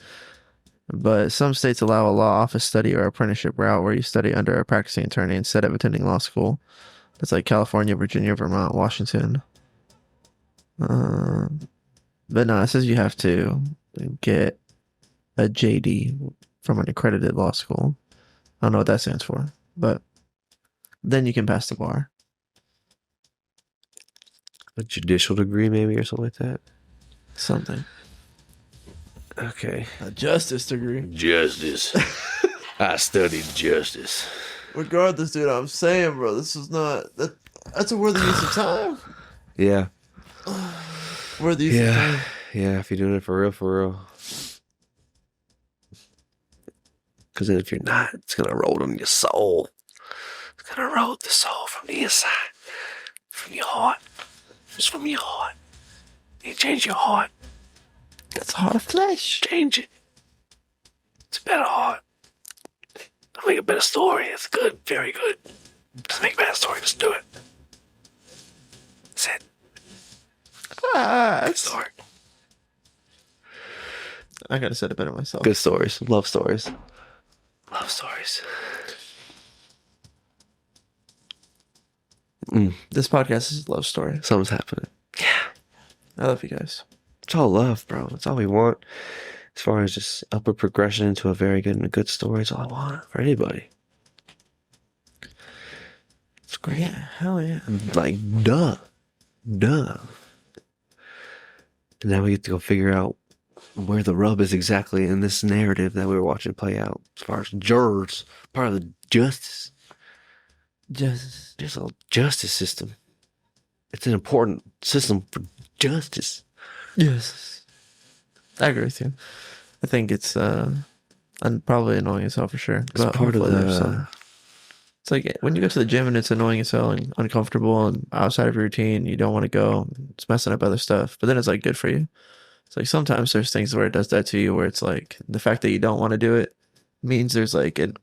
But some states allow a law office study or apprenticeship route where you study under a practicing attorney instead of attending law school. That's like California, Virginia, Vermont, Washington. But no, it says you have to get a JD from an accredited law school. I don't know what that stands for, but then you can pass the bar. A judicial degree, maybe, or something like that. Something. Okay. A justice degree. Justice. I studied justice. Regardless, dude, I'm saying, bro, this is not that's a worthy use of time. Yeah. Worthy use of time. Yeah, if you're doing it for real, for real. Because then if you're not, it's going to erode on your soul. It's going to erode the soul from the inside. From your heart. Just from your heart. You change your heart. That's heart of flesh. Change it. It's a better heart. It'll make a better story. It's good. Very good. Just make a better story. Just do it. That's it. Good story. I gotta say it better myself. Good stories. Love stories. Love stories. This podcast is a love story. Something's happening. Yeah. I love you guys. It's all love, bro. It's all we want. As far as just upward progression into a very good and a good story, it's all I want for anybody. It's great. Yeah, hell yeah. Like, duh. And now we get to go figure out where the rub is exactly in this narrative that we were watching play out. As far as jurors, part of the justice. Just a justice system. It's an important system for justice. Yes. I agree with you. I think it's probably annoying as hell for sure. It's part of the... It's like when you go to the gym and it's annoying as hell and uncomfortable and outside of your routine, you don't want to go. It's messing up other stuff. But then it's like good for you. It's like sometimes there's things where it does that to you where it's like the fact that you don't want to do it means there's like a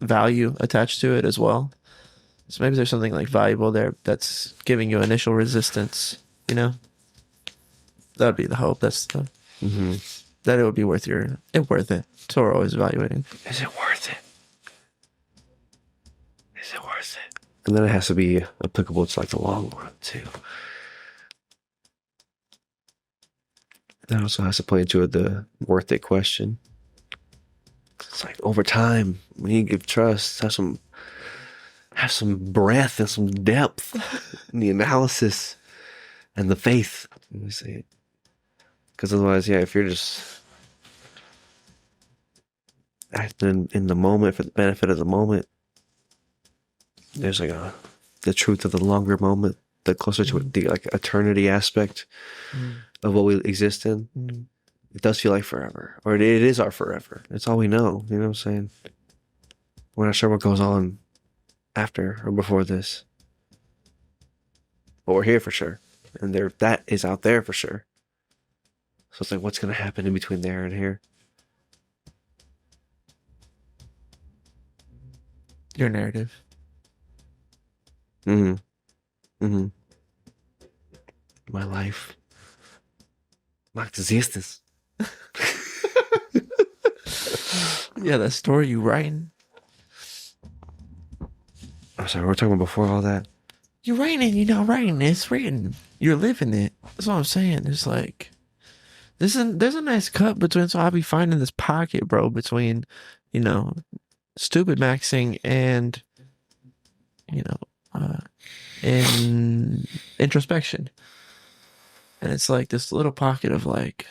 value attached to it as well. So maybe there's something like valuable there that's giving you initial resistance, you know? That would be the hope. That's the... that it would be worth it. So we're always evaluating. Is it worth it? Is it worth it? And then it has to be applicable to like the long run too. That also has to play into the worth it question. It's like over time, when you give trust, have some breadth and some depth in the analysis and the faith. Let me say it. Because otherwise, yeah, if you're just acting in the moment for the benefit of the moment, there's like the truth of the longer moment, the closer to the like eternity aspect of what we exist in. It does feel like forever, or it is our forever. It's all we know. You know what I'm saying? We're not sure what goes on after or before this, but we're here for sure, and that is out there for sure. So it's like, what's going to happen in between there and here? Your narrative. My life. My existence. Yeah, that story you writing. I'm sorry, we're talking about before all that. You're writing it, you're not writing it, it's written. You're living it. That's what I'm saying. It's like there's a nice cut between, so I'll be finding this pocket, bro, between, stupid maxing and, in introspection. And it's like this little pocket of like,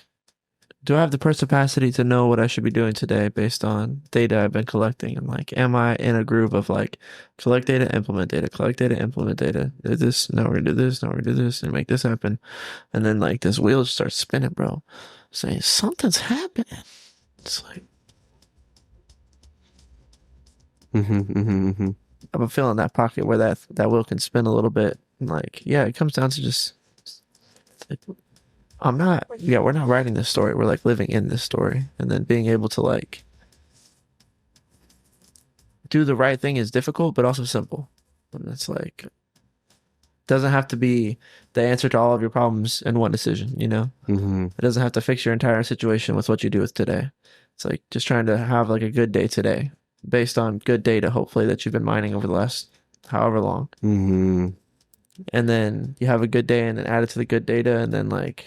do I have the perspicacity to know what I should be doing today based on data I've been collecting? And like, am I in a groove of like, collect data, implement data, collect data, implement data, do this, now we're gonna do this, now we're gonna do this, and make this happen. And then like this wheel just starts spinning, bro. Saying something's happening. It's like, I've been feeling that pocket where that wheel can spin a little bit. And like, yeah, it comes down to just like, we're not writing this story. We're like living in this story, and then being able to like do the right thing is difficult, but also simple. And it's like, doesn't have to be the answer to all of your problems in one decision, It doesn't have to fix your entire situation with what you do with today. It's like just trying to have like a good day today based on good data, hopefully, that you've been mining over the last however long. And then you have a good day and then add it to the good data. And then like,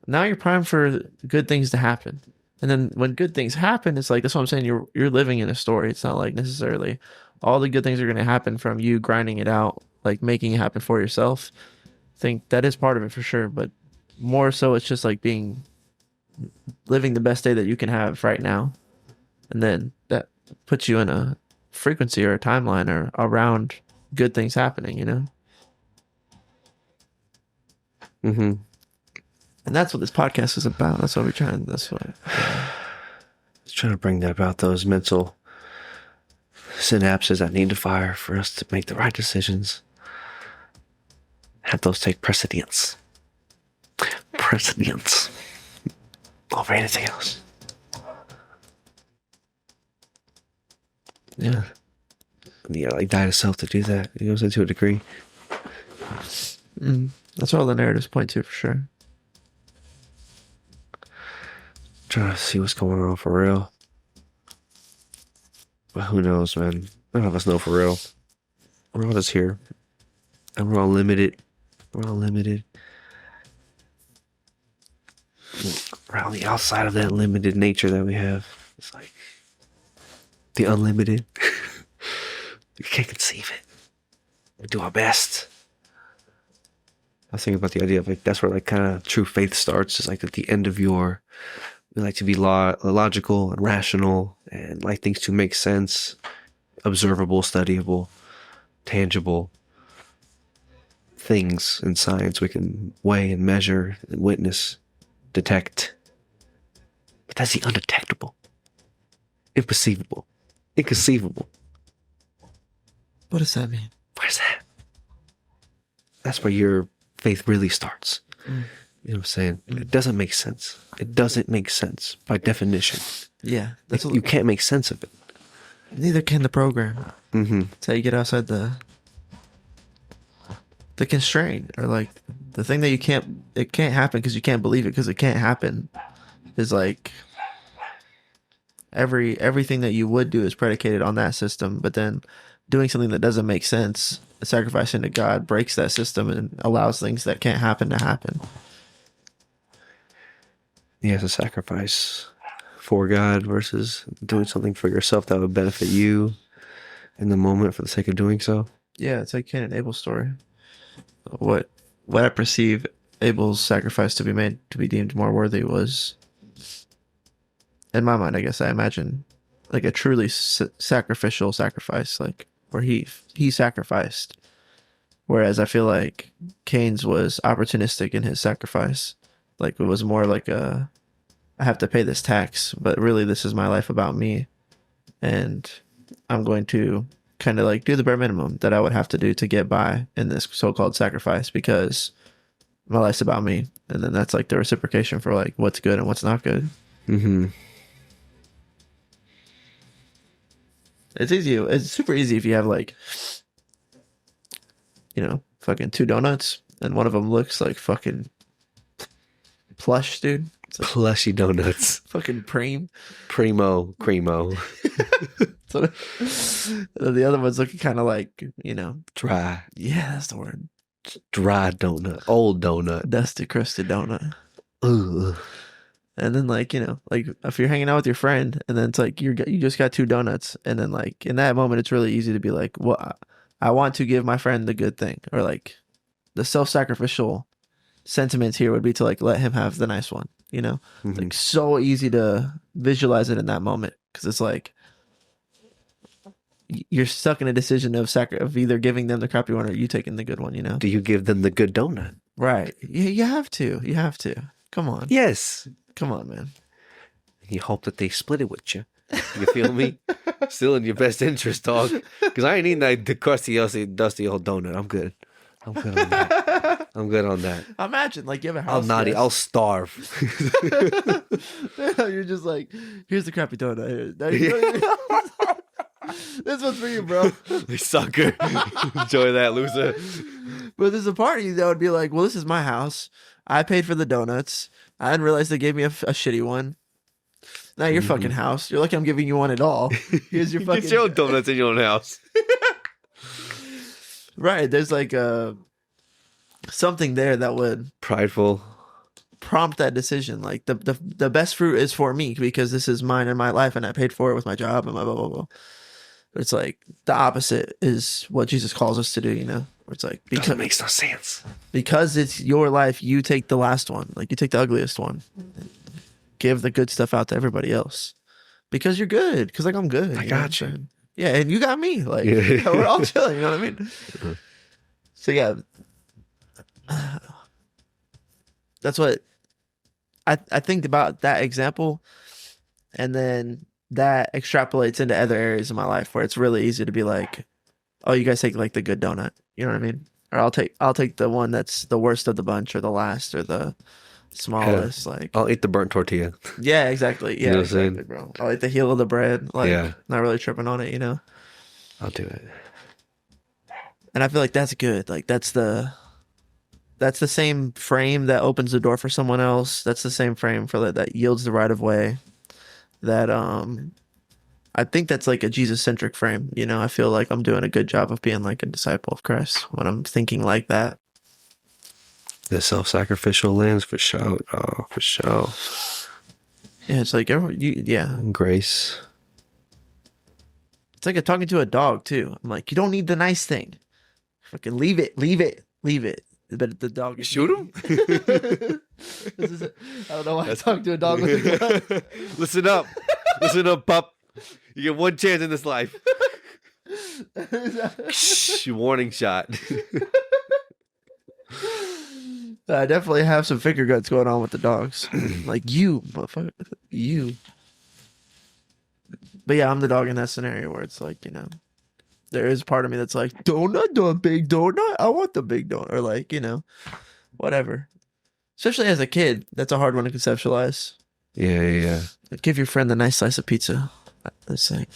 now you're primed for good things to happen. And then when good things happen, it's like, that's what I'm saying. You're living in a story. It's not like necessarily all the good things are going to happen from you grinding it out, like making it happen for yourself. I think that is part of it for sure. But more so, it's just like living the best day that you can have right now. And then that puts you in a frequency or a timeline or around good things happening, you know? Mm-hmm. And that's what this podcast is about. That's what we're trying. That's what. Just trying to bring about those mental synapses that need to fire for us to make the right decisions. Have those take precedence. Precedence over anything else. Yeah. Yeah, like die to self to do that. You know, to a degree. That's all the narratives point to for sure. Trying to see what's going on for real. But who knows, man? None of us know for real. We're all just here. And we're all limited. We're all limited. We're on the outside of that limited nature that we have. It's like the unlimited. We can't conceive it. We do our best. I was thinking about the idea of like that's where like kind of true faith starts. Is like at the end of your, we like to be logical and rational and like things to make sense, observable, studyable, tangible things in science we can weigh and measure and witness, detect. But that's the undetectable, imperceivable, inconceivable. What does that mean? Where's that? That's where your faith really starts. You know what I'm saying? It doesn't make sense. It doesn't make sense by definition. Yeah, that's You can't make sense of it. Neither can the program. That's how you get outside the constraint, or like the thing that it can't happen because you can't believe it because it can't happen. Is like everything that you would do is predicated on that system, but then doing something that doesn't make sense, sacrificing to God, breaks that system and allows things that can't happen to happen. Yeah, it's a sacrifice for God versus doing something for yourself that would benefit you in the moment for the sake of doing so. Yeah, it's like Cain and Abel's story. What I perceive Abel's sacrifice to be deemed more worthy was, in my mind, I guess I imagine, like a truly sacrificial sacrifice, like where he sacrificed. Whereas I feel like Cain's was opportunistic in his sacrifice. Like it was more like I have to pay this tax, but really this is my life about me. And I'm going to kind of like do the bare minimum that I would have to do to get by in this so-called sacrifice because my life's about me. And then that's like the reciprocation for like what's good and what's not good. Mm-hmm. It's super easy if you have like, you know, fucking 2 donuts and one of them looks like fucking plush, dude. It's like Plushy donuts. fucking cream. Primo, cremo. So the other one's looking kind of like, you know, Dry. yeah, that's the word. Dry donut. Old donut. Dusty, crusted donut. Ugh. And then like, you know, like if you're hanging out with your friend and then it's like you just got 2 donuts and then like in that moment it's really easy to be like, well, I want to give my friend the good thing, or like the self-sacrificial sentiments here would be to like let him have the nice one, you know? Mm-hmm. Like so easy to visualize it in that moment because it's like you're stuck in a decision of either giving them the crappy one or you taking the good one, you know? Do you give them the good donut? Right. You have to. You have to. Come on. Yes. Come on, man. You hope that they split it with you. You feel me? Still in your best interest, dog. Because I ain't eating that crusty, dusty old donut. I'm good. I'm good on that. I'm good on that. Imagine, like, you have a house. I'll naughty. I'll starve. You're just like, here's the crappy donut. This one's for you, bro. Sucker. Enjoy that, loser. But there's a part of you that would be like, well, this is my house. I paid for the donuts. I didn't realize they gave me a shitty one. Now your fucking house. You're lucky I'm giving you one at all. Here's your fucking... Get your own donuts in your own house. Right. There's like something there that would... Prideful. prompt that decision. Like the best fruit is for me because this is mine and my life, and I paid for it with my job and my blah blah blah. But it's like the opposite is what Jesus calls us to do. You know, where it's like Doesn't make no sense. Because it's your life, you take the last one. Like you take the ugliest one. Give the good stuff out to everybody else because you're good. Because like I'm good. I got you. Yeah, and you got me. Like Yeah. we're all chilling. You know what I mean? So yeah, that's what I think about that example, and then that extrapolates into other areas of my life where it's really easy to be like, oh, you guys take like the good donut. You know what I mean? Or I'll take the one that's the worst of the bunch, or the last, or the smallest. Like I'll eat the burnt tortilla. yeah, exactly. Yeah, You know what I'm exactly, saying? bro. I'll eat the heel of the bread. Like Yeah. not really tripping on it. You know. I'll do it. And I feel like that's good. Like that's the same frame that opens the door for someone else. That's the same frame for that yields the right of way. That I think that's like a Jesus centric frame. You know, I feel like I'm doing a good job of being like a disciple of Christ when I'm thinking like that. The self-sacrificial lens for sure. Oh, for sure. Yeah, it's like yeah. Grace. It's like talking to a dog too. I'm like, you don't need the nice thing. Fucking leave it. But the dog. You shoot him? I don't know why I talk to a dog with a gun. Listen up. Listen up, pup. You get one chance in this life. Warning shot. I definitely have some finger guns going on with the dogs. Like you, motherfucker. You. But yeah, I'm the dog in that scenario where it's like, you know, there is part of me that's like, donut, the big donut. I want the big donut. Or like, you know, whatever. Especially as a kid, that's a hard one to conceptualize. Yeah. Like, give your friend the nice slice of pizza. It's like,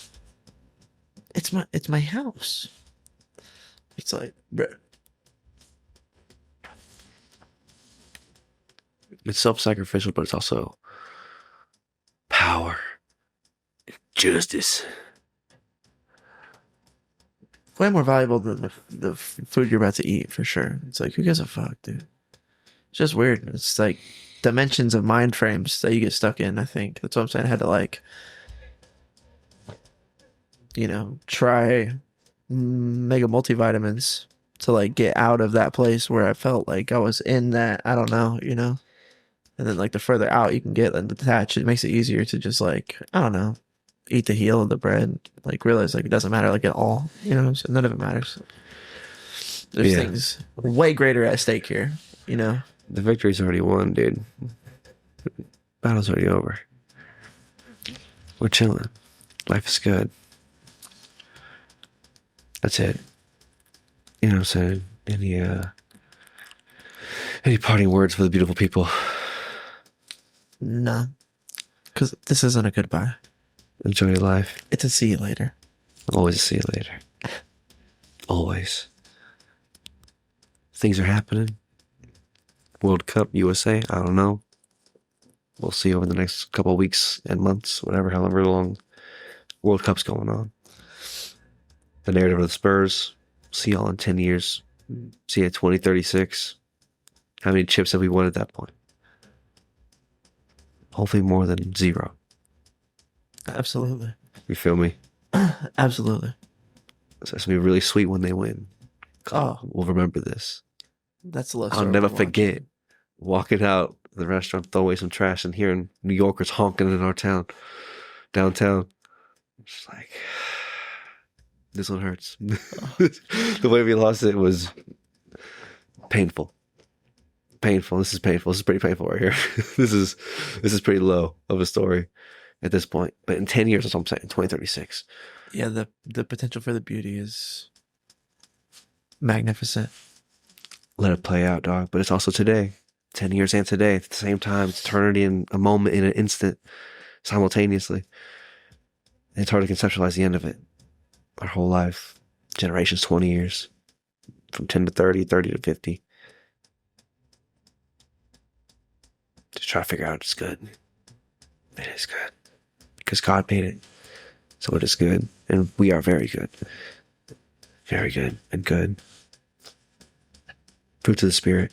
it's my house. It's like, bruh. It's self-sacrificial, but it's also power, justice. Way more valuable than the food you're about to eat, for sure. It's like, who gives a fuck, dude? It's just weird. It's like dimensions of mind frames that you get stuck in, I think. That's what I'm saying. I had to like, you know, try mega multivitamins to like get out of that place where I felt like I was in that, I don't know, you know? And then like the further out you can get and detach, it makes it easier to just like, I don't know, eat the heel of the bread, like realize like it doesn't matter like at all, you know, so none of it matters. There's things way greater at stake here, you know. The victory's already won, dude. Battle's already over. We're chilling. Life is good. That's it. You know what I'm saying? Any parting words for the beautiful people? No, because this isn't a goodbye. Enjoy your life. It's a see you later. Always see you later. Always. Things are happening. World Cup, USA, I don't know. We'll see over the next couple of weeks and months, whatever, however long World Cup's going on. The narrative of the Spurs. See y'all in 10 years. See you at 2036. How many chips have we won at that point? Hopefully more than 0. Absolutely. You feel me? Absolutely. So it's going to be really sweet when they win. Oh. We'll remember this. That's a love I'll story never to watch. forget walking out the restaurant, throw away some trash, and hearing New Yorkers honking in our town, downtown. It's like, this one hurts. The way we lost it was painful. Painful. This is painful. This is pretty painful right here. This is pretty low of a story at this point. But in 10 years, that's what I'm saying, 2036. Yeah, the potential for the beauty is magnificent. Let it play out, dog. But it's also today. 10 years and today. At the same time. It's eternity in a moment, in an instant, simultaneously. And it's hard to conceptualize the end of it. Our whole life. Generations, 20 years. From 10 to 30, 30 to 50. Just try to figure out it's good. It is good. Because God made it. So it is good. And we are very good. Very good and good. Fruits of the Spirit.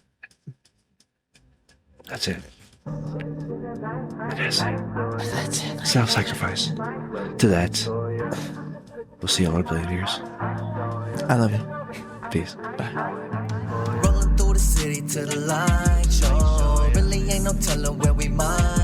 That's it. That's it. That's it. Self-sacrifice. To that, we'll see you on a play of yours. I love you. Peace. Rolling through the city to the light show. Really ain't no telling where we might